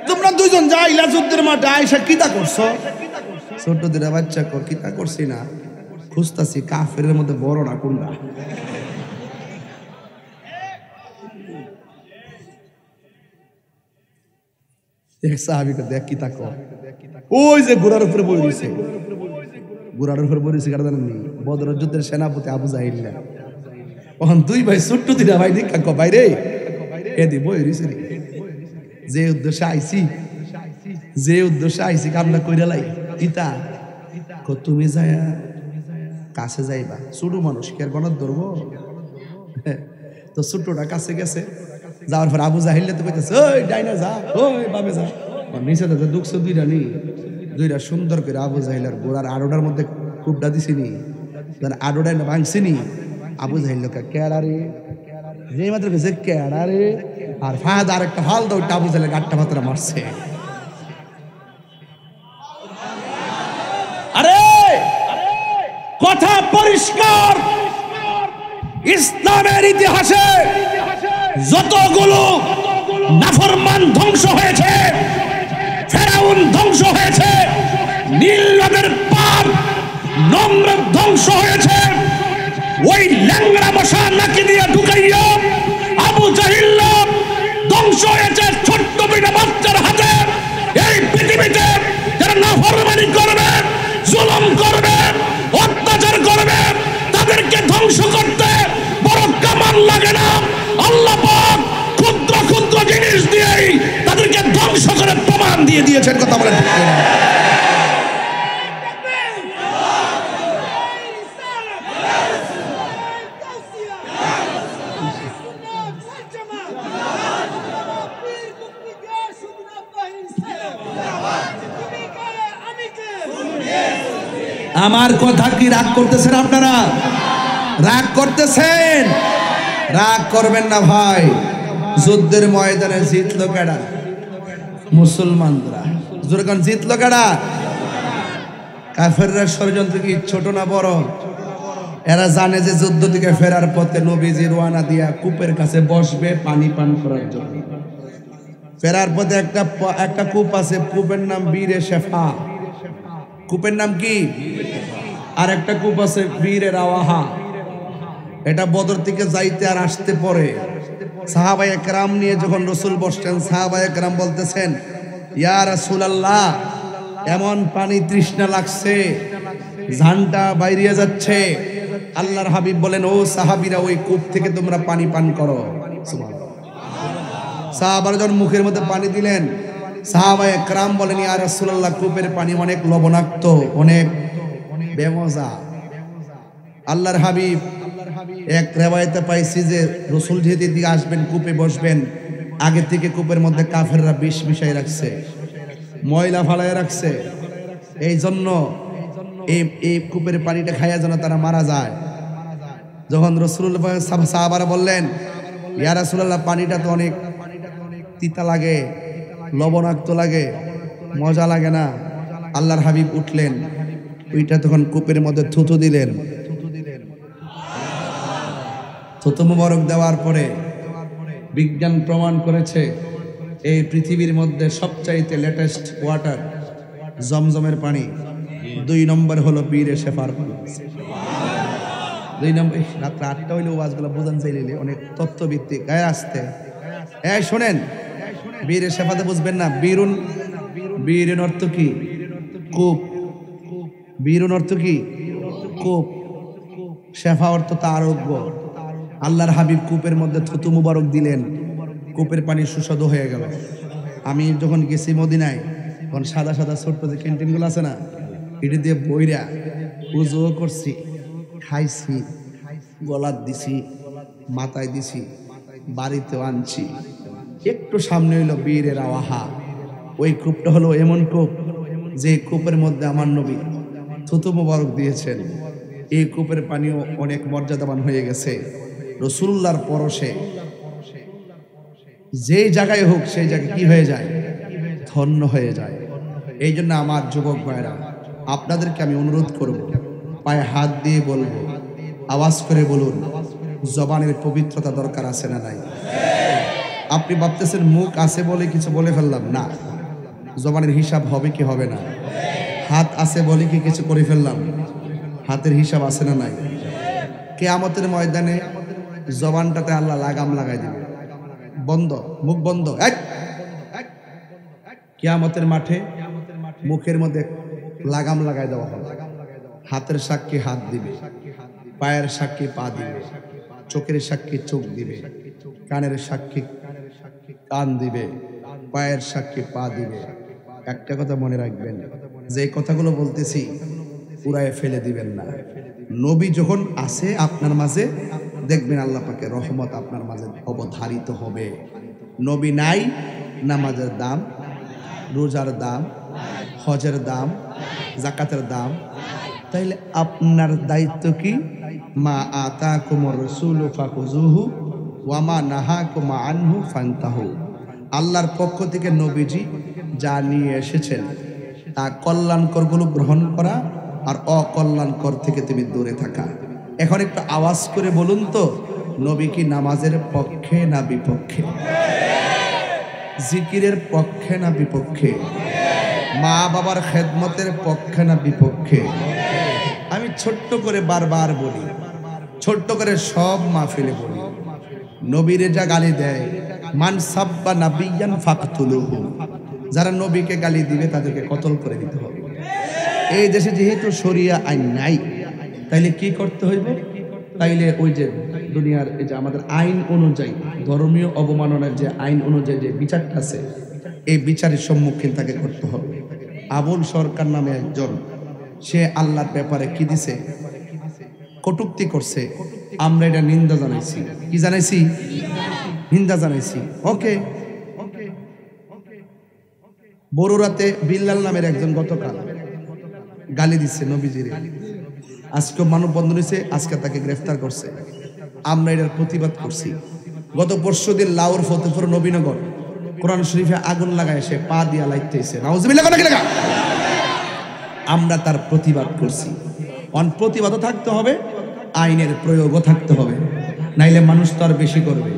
A: তোমরা 2 জন যাইলা যুদ্ধের মাঠে, আয়সা কিতা করছো? ছোট দিরা বাচ্চা কর, কিতা করছি না, খুঁজতাছি কাফেরের মধ্যে বড়টা কোনটা। সাহাবীকে দেখ কিতা কর, ওই যে ঘোড়ার উপরে বই রইছে, ঘোড়ার উপরে বই রইছে কারণ জানেননি? বদরের যুদ্ধের সেনাপতি আবু জাহিল্লা। তখন 2 ভাই ছোট্ট দিরা ভাই দেখা কো ভাই রে এদি বই রইছে রে, যে উদ্দেশ্যে আইছি কামনা কইরা লাই ইতা কো তুমি যায়া কাছে যাইবা, ছোট মানুষ কে আর গণত ধরবো? তো ছোটটা কাছে গেছে, যাওয়ার পর আবু জাহিল্লা তো কইতেছে ওই ডাইনা যা, ওই বামে যা, নিচে তো দুঃখছো 2টা নি, 2টা সুন্দর করে আবু জাহিলার গোড়ার আড়োটার মধ্যে কুপটা দিছিনি, আড়োটা না ভাঙছিনি। আবু জাহিল্লাকে কেড়ারে যে মাত্র গেছে কেড়ারে, আর ফাঁদ আর একটা ফাল দাও, আবু জাহিলের গাট্টা পাতরা মারছে। আরে কথা পরিষ্কার, ইসলামের ইতিহাসে যতগুলো নাফরমান ধ্বংস হয়েছে, ফেরাউন ধ্বংস হয়েছে, নীল নদের পার নমরুদ ধ্বংস হয়েছে, ওই ল্যাংড়া মশা নাকি দিয়ে ঢুকাইয়া আবু জাহিল ধ্বংস হয়েছে ছোট্ট বিনা বাচ্চার হাতে। এই পৃথিবীতে যারা নাফরমানি করবে, জুলুম করবে, অত্যাচার করবে, তাদেরকে ধ্বংস করতে বড় কামান লাগে না। আল্লাহ পাক ক্ষুদ্র ক্ষুদ্র জিনিস দিয়েই তাদেরকে ধ্বংস করে প্রমাণ দিয়ে দিয়েছেন। কথা বলেন ঠিক কিনা? আমার কথা কি রাগ করতেছেন আপনারা? রাগ করতেছেন? রাগ করবেন না ভাই। যুদ্ধের ময়দানে জিতলো কারা? মুসলমানরা। যখন জিতলো কারা? কাফেররা। ষড়যন্ত্র কি ছোট না বড়? এরা জানে যে যুদ্ধ থেকে ফেরার পথে নবীজি রওনা দিয়া কূপের কাছে বসবে পানি পান করার জন্য। ফেরার পথে একটা কূপ আছে, কূপের নাম বীরে শেফা। কূপের নাম কি? আর একটা কূপ আছে বীরে রাওয়াহা। এটা বদর থেকে যাইতে আর আসতে পরে সাহাবায়ে কেরাম নিয়ে যখন রাসূল বসছেন, সাহাবায়ে কেরাম বলতেছেন, ইয়া রাসূলুল্লাহ, এমন পানি তৃষ্ণা লাগছে, জানটা বাইরে যাচ্ছে। আল্লাহর হাবিব বলেন, ও সাহাবীরা, ওই কূপ থেকে তোমরা পানি পান করো। সুবহানাল্লাহ। সাহাবারা যখন মুখের মধ্যে পানি দিলেন, সাহাবায়ে কেরাম বলেন, ইয়া রাসূলুল্লাহ, কূপের পানি অনেক লবণাক্ত, অনেক বেমজা। আল্লাহর হাবিব, এক রিওয়ায়াতে পাইছি যে রাসূল যেদিকে দিকে আসবেন, কূপে বসবেন, আগে থেকে কূপের মধ্যে কাফেররা বিষ মিশাই রাখছে, ময়লা ফালায় রাখছে। এই জন্য এই কূপের পানিটা খাইয়া যেন তারা মারা যায়। যখন রাসূলুল্লাহ সাহাবারা বললেন, ইয়া রাসূলুল্লাহ, পানিটা তো অনেক তিতা লাগে, লবণাক্ত লাগে, মজা লাগে না। আল্লাহর হাবিব উঠলেন, ওইটা তখন কূপের মধ্যে থুতু দিলেন। থুতু মুবারক দেওয়ার পরে বিজ্ঞান প্রমাণ করেছে এই পৃথিবীর মধ্যে সবচাইতে লেটেস্ট ওয়াটার জমজমের পানি। 2 নম্বর হলো পীরে শেফার পানি। 2 নম্বর। রাত্রে 8টা হইলে ওয়াজগুলো বোঝান চাইলে অনেক তত্ত্বভিত্তিক। গায়ে আসতে শোনেন, বীরে শেফাতে বুঝবেন না। বীরের অর্থ কি? কূপ। বীরুন অর্থ কি? কূপ। শেফা অর্থ তা আরোগ্য। আল্লাহর হাবিব কূপের মধ্যে থুতু মুবারক দিলেন, কূপের পানি সুস্বাদু হয়ে গেল। আমি যখন গেছি মদিনায়, তখন সাদা সাদা ছোট্ট যে ক্যান্টিনগুলো আছে না, এটি দিয়ে বইরা উজুও করছি, খাইছি, গলাত দিছি, মাথায় দিছি, বাড়িতেও আনছি। একটু সামনে হইল বীরের আওয়াহা। ওই কূপটা হলো এমন কূপ যে কূপের মধ্যে আমার নবী থুতু মুবারক দিয়েছেন। এই কূপের পানিও অনেক মর্যাদাবান হয়ে গেছে। রাসূলুল্লাহর পরশে যে জায়গায় হোক, সেই জায়গায় কি হয়ে যায়? ধন্য হয়ে যায়। এই জন্য আমার যুবক ভাইরা, আপনাদেরকে আমি অনুরোধ করব, পায়ে হাত দিয়ে বলবো, আওয়াজ করে বলুন, জবানের পবিত্রতা দরকার আছে না নাই? আপনি ভাবতেছেন মুখ আছে বলে কিছু বলে ফেললাম, না। জবানের হিসাব হবে কি হবে না? হাত আছে বলে কি কিছু করে ফেললাম, হাতের হিসাব আছে না নাই? কিয়ামতের ময়দানে জবানটাতে আল্লাহ লাগাম লাগাই দিবে, বন্ধ, মুখ বন্ধ। কিয়ামতের মাঠে মুখের মধ্যে লাগাম লাগাই দেওয়া হবে। হাতের সাক্ষী হাত দিবে, পায়ের সাক্ষী পা দিবে, চোখের সাক্ষী চোখ দিবে, কানের সাক্ষী কান দিবে, পায়ের সাক্ষী পা দিবে। একটা কথা মনে রাখবেন, যে কথাগুলো বলতেছি পুরায় ফেলে দিবেন না। নবী যখন আসে আপনার মাঝে, দেখবেন আল্লাহ পাকের রহমত আপনার মাঝে অবধারিত হবে। নবী নাই, নামাজের দাম, রোজার দাম, হজের দাম, যাকাতের দাম। তাইলে আপনার দায়িত্ব কি? মা আতাকুমুর রাসূলু ফাখুযুহু ওয়া মা নাহাকুম আনহু ফান্তাহু। আল্লাহর পক্ষ থেকে নবীজি যা নিয়ে এসেছেন তা কল্যাণকরগুলো গ্রহণ করা, আর অকল্যাণকর থেকে তুমি দূরে থাকা। এখন একটু আওয়াজ করে বলুন তো, নবী কি নামাজের পক্ষে না বিপক্ষে? জিকিরের পক্ষে না বিপক্ষে? মা বাবার খেদমতের পক্ষে না বিপক্ষে? আমি ছোট্ট করে বারবার বলি, ছোট্ট করে সব মাহফিলে বলি, নবীরে যা গালি দেয়, মান সাব্বা নাবিয়ান ফাকতুলুহু, যারা নবীকে গালি দিবে তাদেরকে কতল করে দিতে হবে। এই দেশে যেহেতু শরিয়া আইন নাই, তাইলে কি করতে হইবে? তাইলে ওই যে দুনিয়ার এই যে আমাদের আইন অনুযায়ী, ধর্মীয় অবমাননার যে আইন অনুযায়ী যে বিচারটা আছে, এই বিচারের সম্মুখীন তাকে করতে হবে। আবুল সরকার নামে একজন, সে আল্লাহর ব্যাপারে কি দিছে? কটূক্তি করছে। আমরা এটা নিন্দা জানাইছি। কি জানাইছি? নিন্দা জানাইছি। ওকে। বড়রাতে বিল্লাল নামের একজন গতকাল গালি দিচ্ছে নবীজিরে। আজকে মানববন্ধন হয়েছে, আজকে তাকে গ্রেফতার করছে। আমরা এটার প্রতিবাদ করছি। গত পরশুদিন লাউর ফতেপুর নবীনগর কোরআন শরীফে আগুন লাগায় সে পা দিয়া লাইতেছে। নাউজুবিল্লাহ নাকি লাগা? আমরা তার প্রতিবাদ করছি। প্রতিবাদও থাকতে হবে, আইনের প্রয়োগও থাকতে হবে, নাইলে মানুষ তো আর বেশি করবে।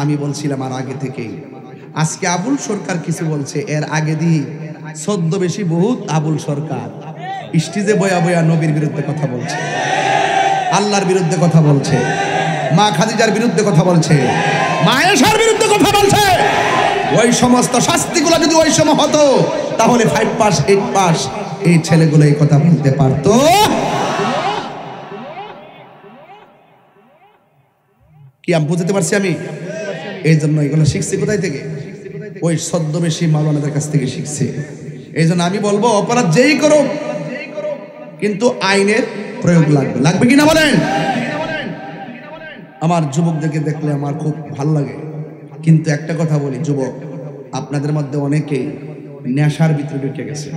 A: আমি বলছিলাম আর আগে থেকেই, আজকে আবুল সরকার কিছু বলছে, এর আগে দিয়ে ছদ্মবেশী বহুত আবুল সরকার স্টেজে বয়া বয়া নবীর বিরুদ্ধে কথা বলছে, আল্লাহর বিরুদ্ধে কথা বলছে। মা খাদিজার বিরুদ্ধে কথা বলছে, মা আয়েশার বিরুদ্ধে কথা বলছে। ওই সমস্ত শাস্তিগুলো যদি ওই সময় হতো তাহলে 5 পাস 8 পাস এই ছেলেগুলো এই কথা বলতে পারতো। কি আমি বুঝতে পারছি? আমি এই জন্য এগুলো শিখছি কোথায় থেকে? ওই ছদ্মবেশী মাওলানাদের কাছ থেকে শিখছি। এই জন্য আমি বলবো অপরাধ যেই করো কিন্তু আইনের প্রয়োগ লাগবে, লাগবে কিনা বলেন? আমার যুবকদেরকে দেখলে আমার খুব ভালো লাগে, কিন্তু একটা কথা বলি, যুবক আপনাদের মধ্যে অনেকেই নেশার ভিতরে ঢুকে গেছে,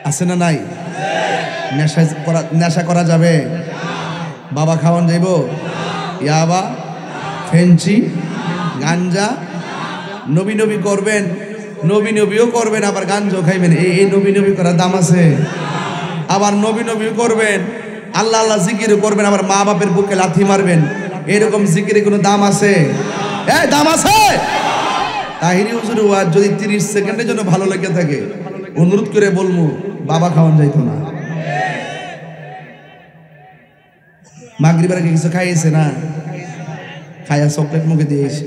A: আছে না নাই? নেশা করা যাবে? বাবা খাওয়ান যাইব? ইয়াবা, ফেঞ্চি, গাঞ্জা, নবী নবী করবেন, নবী নবীও করবেন, আবার গাঞ্জাও খাইবেন। এই নবী নবী করার দাম আছে? আবার নবী নবীও করবেন, আল্লাহ আল্লাহ জিকিরও করবেন, আবার মা বাপের বুকে লাথি মারবেন। এরকম জিকিরে কোনো দাম আছে? দাম আছে? তাহিরি হুজুর ওয়াজ যদি 30 সেকেন্ডের জন্য ভালো লেগে থাকে, অনুরোধ করে বলবো বাবা খাওয়ান যাইতো না। মাগরিবের আগে কিছু খাইয়েছে না? খাইয়া চকলেট মুখে দিয়েছে।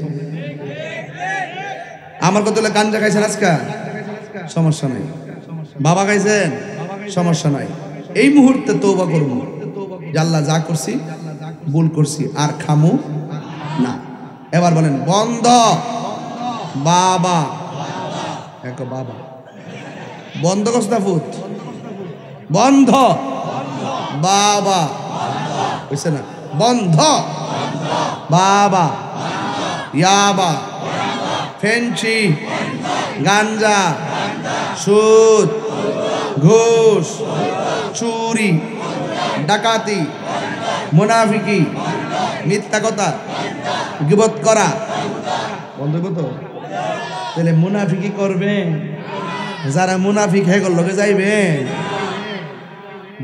A: আমার কত গাঞ্জা খাইছেন আজকা? সমস্যা নাই। বাবা খাইছেন? সমস্যা নাই। এই মুহূর্তে তওবা করবো, আল্লাহ যা করছি ভুল করছি, আর খামু না। এবার বলেন বন্ধ। বাবা এক বাবা বন্ধ কস্তা ফুট বন্ধ। বাবা বুঝছে না? বন্ধ। বাবা, ইয়াবা, ফেঞ্চি, গাঞ্জা, সুদ, ঘুষ, চুরি, ডাকাতি, মুনাফিকি, মিথ্যা কথা, গীবত করা বন্ধ করতো। তাহলে মুনাফিকি করবে যারা মুনাফিক হয়ে গেল লোকে যাইবে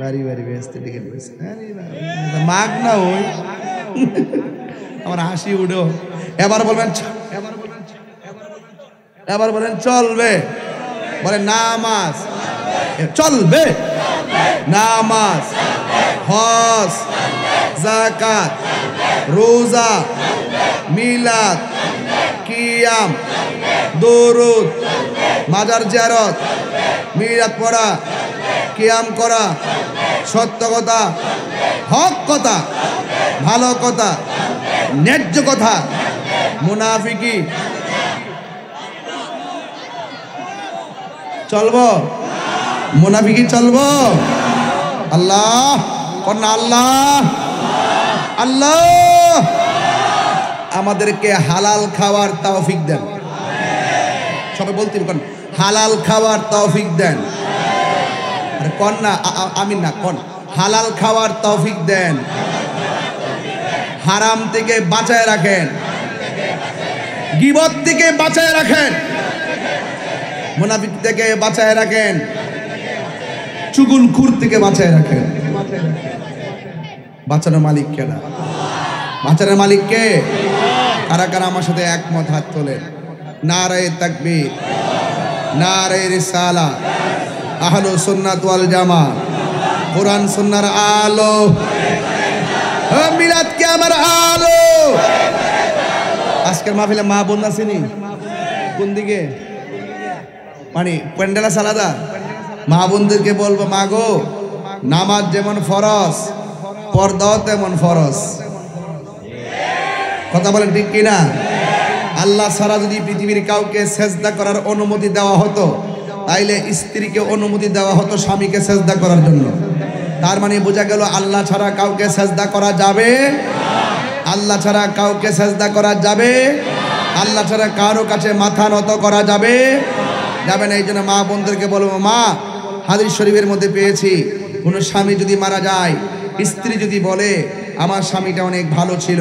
A: বাড়ি বাড়ি বেসতে টিকিট বেসে মাগ না ওই আমার হাসি উঠো। এবার বলবেন, এবার বলেন চলবে, বলে নামাজ চলবে, নামাজ, হজ, যাকাত, রোজা, মিলাদ, কিয়াম, দরুদ, মাজার জিয়ারত, মিলাদ পড়া, কিয়াম করা, সত্য কথা, হক কথা, ভালো কথা, ন্যায্য কথা, মুনাফিকি চলবো? মুনাফিকি চলবো? আল্লাহ কন্যা, আল্লাহ আল্লাহ আমাদেরকে হালাল খাওয়ার তৌফিক দেন। সবাই বলতে পারেন হালাল খাওয়ার তৌফিক দেন। আরে কোন না, আমি না, কোন হালাল খাওয়ার তৌফিক দেন। হারাম থেকে বাঁচায় রাখেন, গীবত থেকে বাঁচায় রাখেন, মুনাফিক থেকে বাঁচায় রাখেন, চুগুলখুর থেকে বাঁচায় রাখেন। বাঁচানোর মালিক কে? না, বাঁচানোর মালিক কে? কারা কারা আমার সাথে একমত হাত তোলেন? নারায়ে তাকবীর, নারায়ে রিসালাত, আহলু সুন্নাত ওয়াল জামাত, কোরআন সুন্নাহর আলো, মিলাদ কে আমার আলো। আজকের মাহফিলে মা বোন আসেনি? কোন দিকে? মানে প্যান্ডেলা সালাদা। মা বোনদেরকে বলবো, মা গো, নামাজ যেমন ফরজ, পর্দাও তেমন ফরজ। কথা বলেন ঠিক কিনা? আল্লাহ ছাড়া যদি পৃথিবীর কাউকে সেজদা করার অনুমতি দেওয়া হতো, তাইলে স্ত্রীকে অনুমতি দেওয়া হতো স্বামীকে সেজদা করার জন্য। তার মানে বোঝা গেল আল্লাহ ছাড়া কাউকে সেজদা করা যাবে, আল্লাহ ছাড়া কাউকে সেজদা করা যাবে, আল্লাহ ছাড়া কারো কাছে মাথা নত করা যাবে যাবে না। এই জন্য মা বোনদেরকে বলবো, মা, হাদিস শরীফের মধ্যে পেয়েছি, কোনো স্বামী যদি মারা যায়, স্ত্রী যদি বলে আমার স্বামীটা অনেক ভালো ছিল,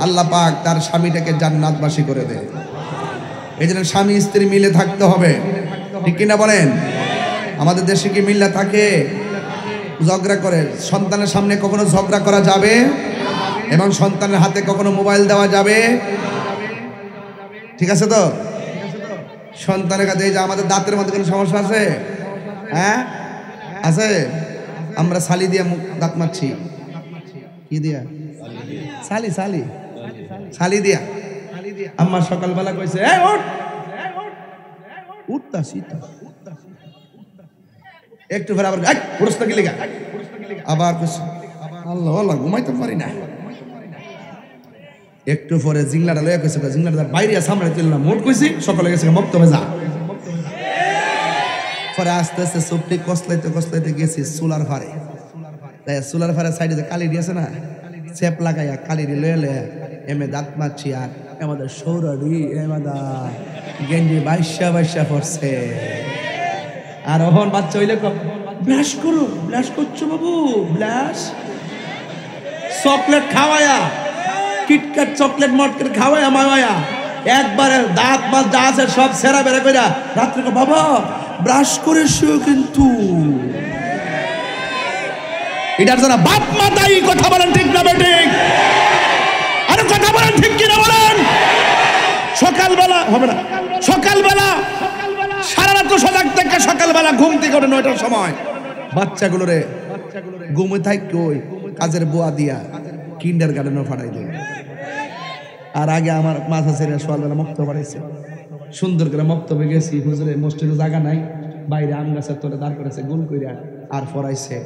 A: আল্লাহ পাক তার স্বামীটাকে জান্নাতবাসী করে দেয়। এই জন্য স্বামী স্ত্রী মিলে থাকতে হবে, ঠিক কিনা বলেন? আমাদের দেশে কি মিল্লা থাকে? ঝগড়া করে। সন্তানের সামনে কখনো ঝগড়া করা যাবে? এবং সন্তানের হাতে কখনো মোবাইল দেওয়া যাবে? ঠিক আছে তো? সন্তানের কাছে এই যে আমাদের দাঁতের মধ্যে কোনো সমস্যা আছে? হ্যাঁ আছে। আমরা ছালি দিয়ে দাঁত মারছি, কি দিয়া? সালি সালি সালি দিয়া আম্মা সকালবেলা কইছে এই ওঠ উঠতাছি একটু পরে আবার উঠছ না কি লাগা আবার কইছে আল্লাহ আল্লাহ ঘুমাইতে পারি না একটু পরে জিংলাটা লয়ে কইছে জিংলাটা বাইরে সামনে তুললাম মোট কইছি সকালে গেছে মক্তবে যা পরে আস্তে আস্তে চোখটি কসলাইতে গেছি সোলার ফারে তাই সোলার ফারে সাইডে যে কালি দিয়েছে না চেপ লাগাইয়া কালি লয়ে এমে দাঁত মারছি আর আমাদের সৌরডি এমাদা গেঞ্জি বাইশা পড়ছে আর ওহন বাচ্চা হইলে ব্লাশ করো ব্লাশ করছো বাবু ব্লাশ চকলেট খাওয়ায়া কিটক্যাট চকলেট মটকেট খাওয়ায়া মাওয়া একবারে দাঁত মাছ যা আছে সব সেরা বেড়া কইরা রাত্রে বাবা ব্রাশ করে শুয়ে কিন্তু এটার জন্য বাপ মা দায়ী কথা বলেন ঠিক না বেঠিক আরে কথা বলেন ঠিক কিনা বলেন সকালবেলা হবে না সকালবেলা সারা রাত সজাগ থেকে সকালবেলা ঘুম থেকে ওঠে 9টার সময় বাচ্চাগুলোরে ঘুমে থাকি ওই কাজের বুয়া দিয়া কিন্ডার গার্ডেনও ফাটাই দেয় আর আগে আমার মাথা ছেড়ে সকালবেলা মক্তব বাড়াইছে সুন্দর করে মক্তবে গেছি হুজুরে মসজিদে জায়গা নাই বাইরে আম গাছের তলে দাঁড় করেছে গোল কইরা আর ফরাইছে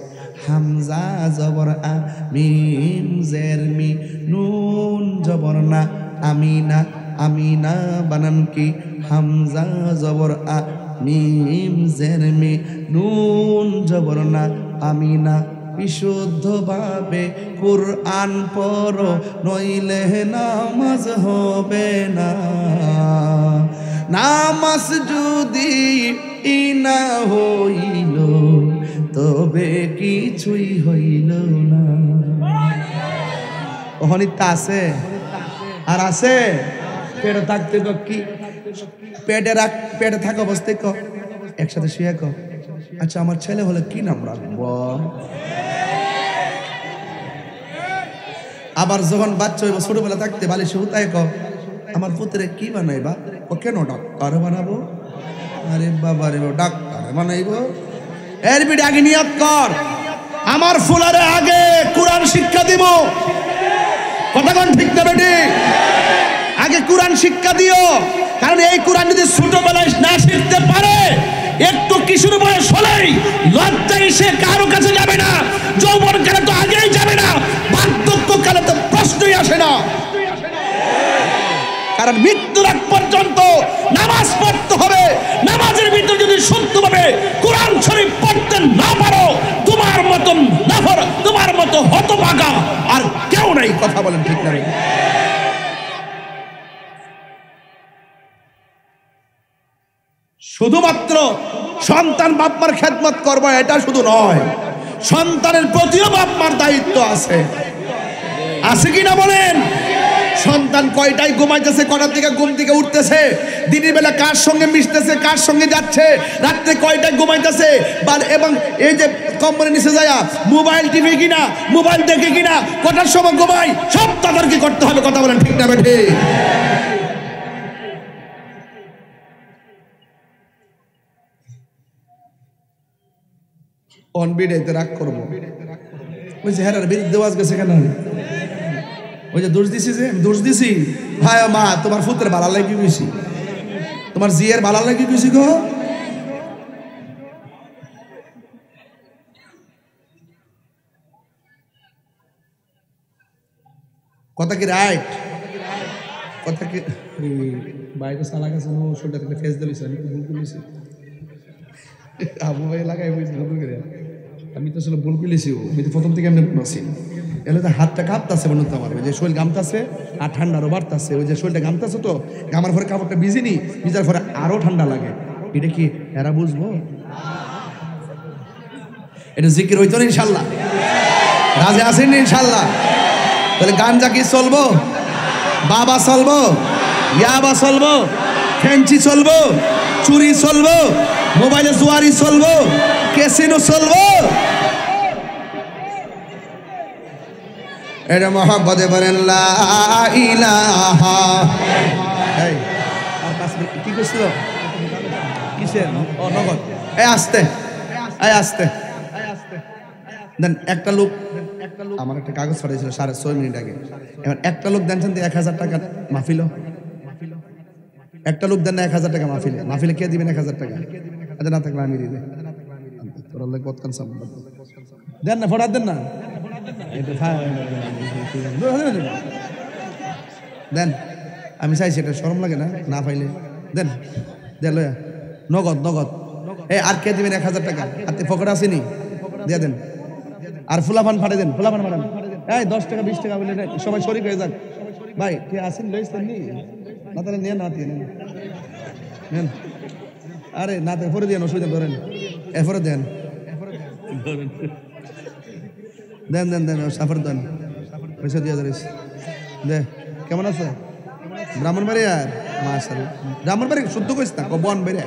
A: হামজা জবর আ মিম জের মি নুন জবর না আমিনা আমিনা বানান কি হামজা জবর আ মিম জের মি নুন জবর না আমিনা বিশুদ্ধভাবে কুরআন পড়ো নইলে নামাজ হবে না নামাজ যদি ইনা হইল তবে কিছুই হইল না অহনিতা আছে আর আছে পেটে থাকতে কি পেটে থাকা অবস্থায় একসাথে শুয়ে আচ্ছা আমার ছেলে হলে কি নাম রাখবো আবার যখন বাচ্চা হইব ছোটবেলা থাকতে বালিশে হুতায় আমার পুত্রে কি বানাইবা ও কেন ডাক্তার বানাবো আরে বাবা রে ডাক্তার বানাইবো এর বিডি আগে নিয়ত কর আমার ফুলারে আগে কোরআন শিক্ষা দিব কথা কোন ঠিক না বেটি আগে কোরআন শিক্ষা দিও কারণ এই কোরআন যদি ছোটবেলায় না শিখতে পারে একটু কিশোর বয়স হলেই লজ্জায় সে কারো কাছে যাবে না যৌবন কালে তো আগেই যাবে না বার্ধক্য কালে তো প্রশ্নই আসে না কারণ মৃত্যুর আগ পর্যন্ত নামাজ পড়তে হবে নামাজের ভিতরে যদি শুদ্ধভাবে কোরআন শরীফ পড়তে না পারো তোমার মতন নাফর তোমার মতো হতভাগা আর কেউ নাই কথা বলেন ঠিক না শুধুমাত্র সন্তান বাপমার খেদমত করবো এটা শুধু নয় সন্তানের প্রতিও বাপমার দায়িত্ব আছে আছে কিনা বলেন সন্তান কয়টায় ঘুমাইতেছে কটার দিকে ঘুম থেকে উঠতেছে দিনের বেলা কার সঙ্গে মিশতেছে কার সঙ্গে যাচ্ছে রাত্রে কয়টায় ঘুমাইতেছে এবং এই যে কম্বলের নিচে যায় মোবাইল টিভি কিনা মোবাইল দেখে কিনা কটার সময় ঘুমাই সব তদারকি করতে হবে কথা বলেন ঠিক না বেঠে অনবিডাইতে রাগ করবো ওই যে হেরার বিরুদ্ধে আওয়াজ গেছে কেন ওই যে দোষ দিছি যে দোষ দিছি ভাই মা তোমার পুত্রের ভালো লাগি গেছি তোমার জিয়ের ভালো লাগি গেছি গো কথা কি রাইট কথা কি বাইরে সালা গেছে শোল্ডার থেকে ফেস দিলিস আমি ভুল করেছি আবু ভাই লাগাই বুঝছি ভুল করে আমি তো আসলে ভুল করেছি আমি তো প্রথম থেকে এমনি বলছি এলে তো হাতটা কাঁপতাছে মনে হতো আমার ওই যে শরীর গামতাছে আর ঠান্ডারও বাড়তাছে ওই যে শরীরটা গামতাছে তো গামার পরে কাপড়টা ভিজিনি ভিজার পরে আরো ঠান্ডা লাগে এটা কি এরা বুঝবো এটা জিকির হইতো না ইনশাল্লাহ রাজে আসেন ইনশাল্লাহ তাহলে গাঞ্জা কি চলবো বাবা চলবো ইয়াবা চলবো ফেঞ্চি চলবো চুরি চলবো মোবাইলে জুয়ারি চলবো ক্যাসিনো চলবো এটা মহব্বতে বলেন লা ইলাহা এই আর 5 মিনিট কি করছিল কিসের ও নগদ এই আস্তে দেন একটা লোক আমার একটা কাগজ পাঠিয়েছিল 6:30 মিনিট আগে। এবার একটা লোক দেন 1000 টাকা মাহফিল, একটা লোক দেন না 1000 টাকা মাহফিলে, মাহফিলে কে দিবেন 1000 টাকা? আচ্ছা না থাকলে আমি দিলে তোর আল্লাহ কত কান সাম্বাদ দেন না, ফোড়া দেন না, দেন। আমি চাইছি এটা শরম লাগে না, না পাইলে দেন, দেন লয়া নগদ নগদ। আর কে দিবেন 1000 টাকা? আপনি পকেটে আসেনি দিয়ে দেন। আর ফুলাফান ফাটে দেন, ফুলাফান ফাটান, এই 10 টাকা 20 টাকা বলে সবাই শরিক হয়ে যাক। ভাই কে আসেন লইছেন নি না, তাহলে নিয়ে না দিয়ে নেন। আরে না তো পরে দেন, অসুবিধা ধরেন এরপরে দেন, দেন দেন দেন সাফার দেন, পয়সা দিয়ে যারিস দে। কেমন আছে ব্রাহ্মণবাড়ি? আর মাশাআল্লাহ ব্রাহ্মণবাড়ি শুদ্ধ কইস না, বন বেরিয়া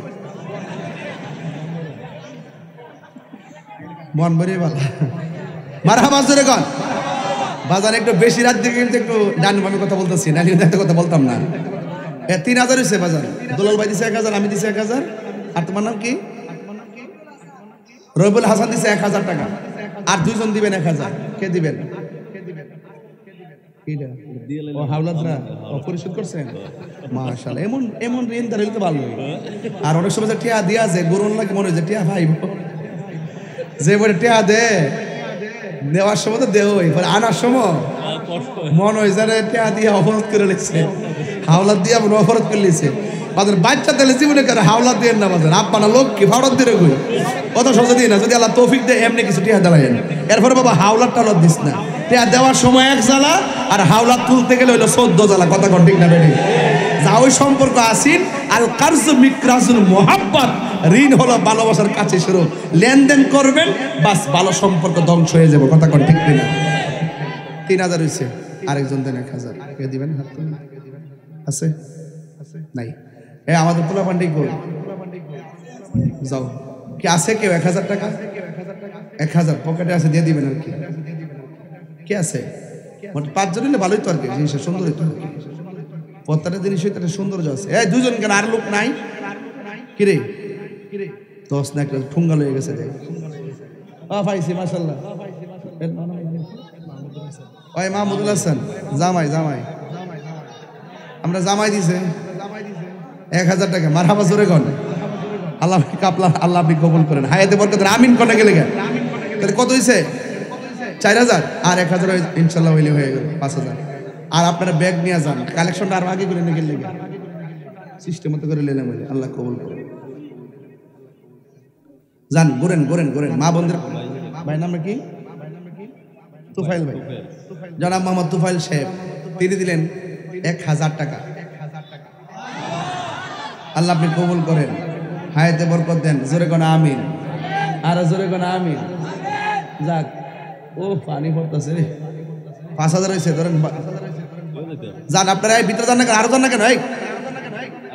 A: বন বেরিয়ে ভালো মারহাবা জোরে কন। বাজার একটু বেশি রাত দিকে কিন্তু একটু ডান আমি কথা বলতেছি, না একটা কথা বলতাম না। 3000 হয়েছে বাজার, দুলাল ভাই দিছে 1000, আমি দিছি 1000, আর তোমার নাম কি? রবিউল হাসান দিছে 1000 টাকা, আর দুইজন দিবেন 1000। কে দিবেন? ও হাওলাদরা পরিশোধ করছেন, মাশাআল্লাহ। এমন এমন ঋণ তার তো ভালো। আর অনেক সময় টিয়া দিয়া যে গরুন লাগে মনে হয় যে টিয়া ভাই যে বলে টিয়া দে, দেওয়ার সময় তো দেও, আনার সময় মনে হয় যারা টিয়া দিয়ে অপরাধ করে লিখছে, হাওলাত দিয়ে মনে অপরাধ করে লিখছে। বাজার বাচ্চা তেলে জীবনে করে হাওলাত দিয়ে না, বাজার আব্বা না লোক কি ফাওড়াত দিয়ে কই কত সহজে দিই না। যদি আল্লাহ তৌফিক দেয় এমনি কিছু টিয়া দেওয়া, এরপরে বাবা হাওলাত টাওলাত দিস না। টিয়া দেওয়ার সময় এক জ্বালা, আর হাওলাত তুলতে গেলে হইলো 14 জ্বালা। কথা কোন ঠিক না বেরি? যা ওই সম্পর্ক আসিন আল কারজ মিকরাজুল মুহাব্বাত, ঋণ হলো ভালোবাসার কাছে শুরু। লেনদেন করবেন বাস, ভালো সম্পর্ক ধ্বংস হয়ে যাবে। কথা কোন ঠিক না? 3000 হইছে, আরেকজন দেন 1000। কে দিবেন? হাত তুলুন। আছে নাই? আমাদের পোলা পান্ডি কই যাও, কি আছে কেউ? 1000 টাকা 1000 পকেটে আছে, দিয়ে দিবেন। আর কি কে আছে? 5 জন হলে ভালোই তো, আর কি জিনিসটা সুন্দরই তো, প্রত্যেকটা জিনিসই তার সৌন্দর্য আছে। এই দুজন কেন, আর লোক নাই? কিরে 10 না একটা ঠুঙ্গা লয়ে গেছে। পাইছি মাশাআল্লাহ। ওই মাহমুদুল হাসান জামাই, জামাই আমরা জামাই দিছে 1000 টাকা। মারহাবা জোরে কোন। আল্লাহ কাপলা, আল্লাহ আপনি কবুল করেন, হায়াতে বরকত আমিন কোন গেলে গা। তাহলে কত হইছে? 4000 আর 1000 ইনশাআল্লাহ হইলে হয়ে গেল 5000। আর আপনারা ব্যাগ নিয়ে যান, কালেকশনটা আরো আগে করে নিয়ে গেলে সিস্টেম মতো করে নিলাম, আল্লাহ কবুল করেন। যান ঘুরেন ঘুরেন ঘুরেন। মা বন্ধুর ভাই নাম কি? তুফাইল ভাই, জনাব মোহাম্মদ তুফাইল সাহেব, তিনি দিলেন 1000 টাকা। আল্লাহ আপনি কবুল করেন, হায়াতে বরকত দেন। জোরে কোন আমিন, আর জোরে কোন আমিন। যাক, ও পানি পড়তেছে রে। 5000 হয়েছে ধরেন। যান আপনারা এই ভিতরে যান না কেন? আরো যান না কেন?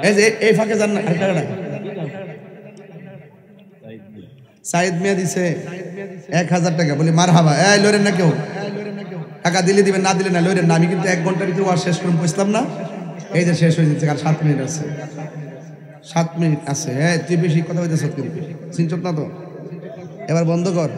A: এই যে এই ফাঁকে যান না। সাইদ মিয়া দিছে 1000 টাকা। বলি মারহাবা। এই লরেন না কেউ? টাকা দিলে দিবেন, না দিলে না, লরেন না। আমি কিন্তু 1 ঘন্টার ভিতরে ওয়াজ শেষ করুন বুঝলাম না। এই যে শেষ হয়ে যাচ্ছে, আর 7 মিনিট আছে, 7 মিনিট আছে। হ্যাঁ তুই বেশি কথা হইতেছ কিন্তু, চিনছত না তো, এবার বন্ধ কর।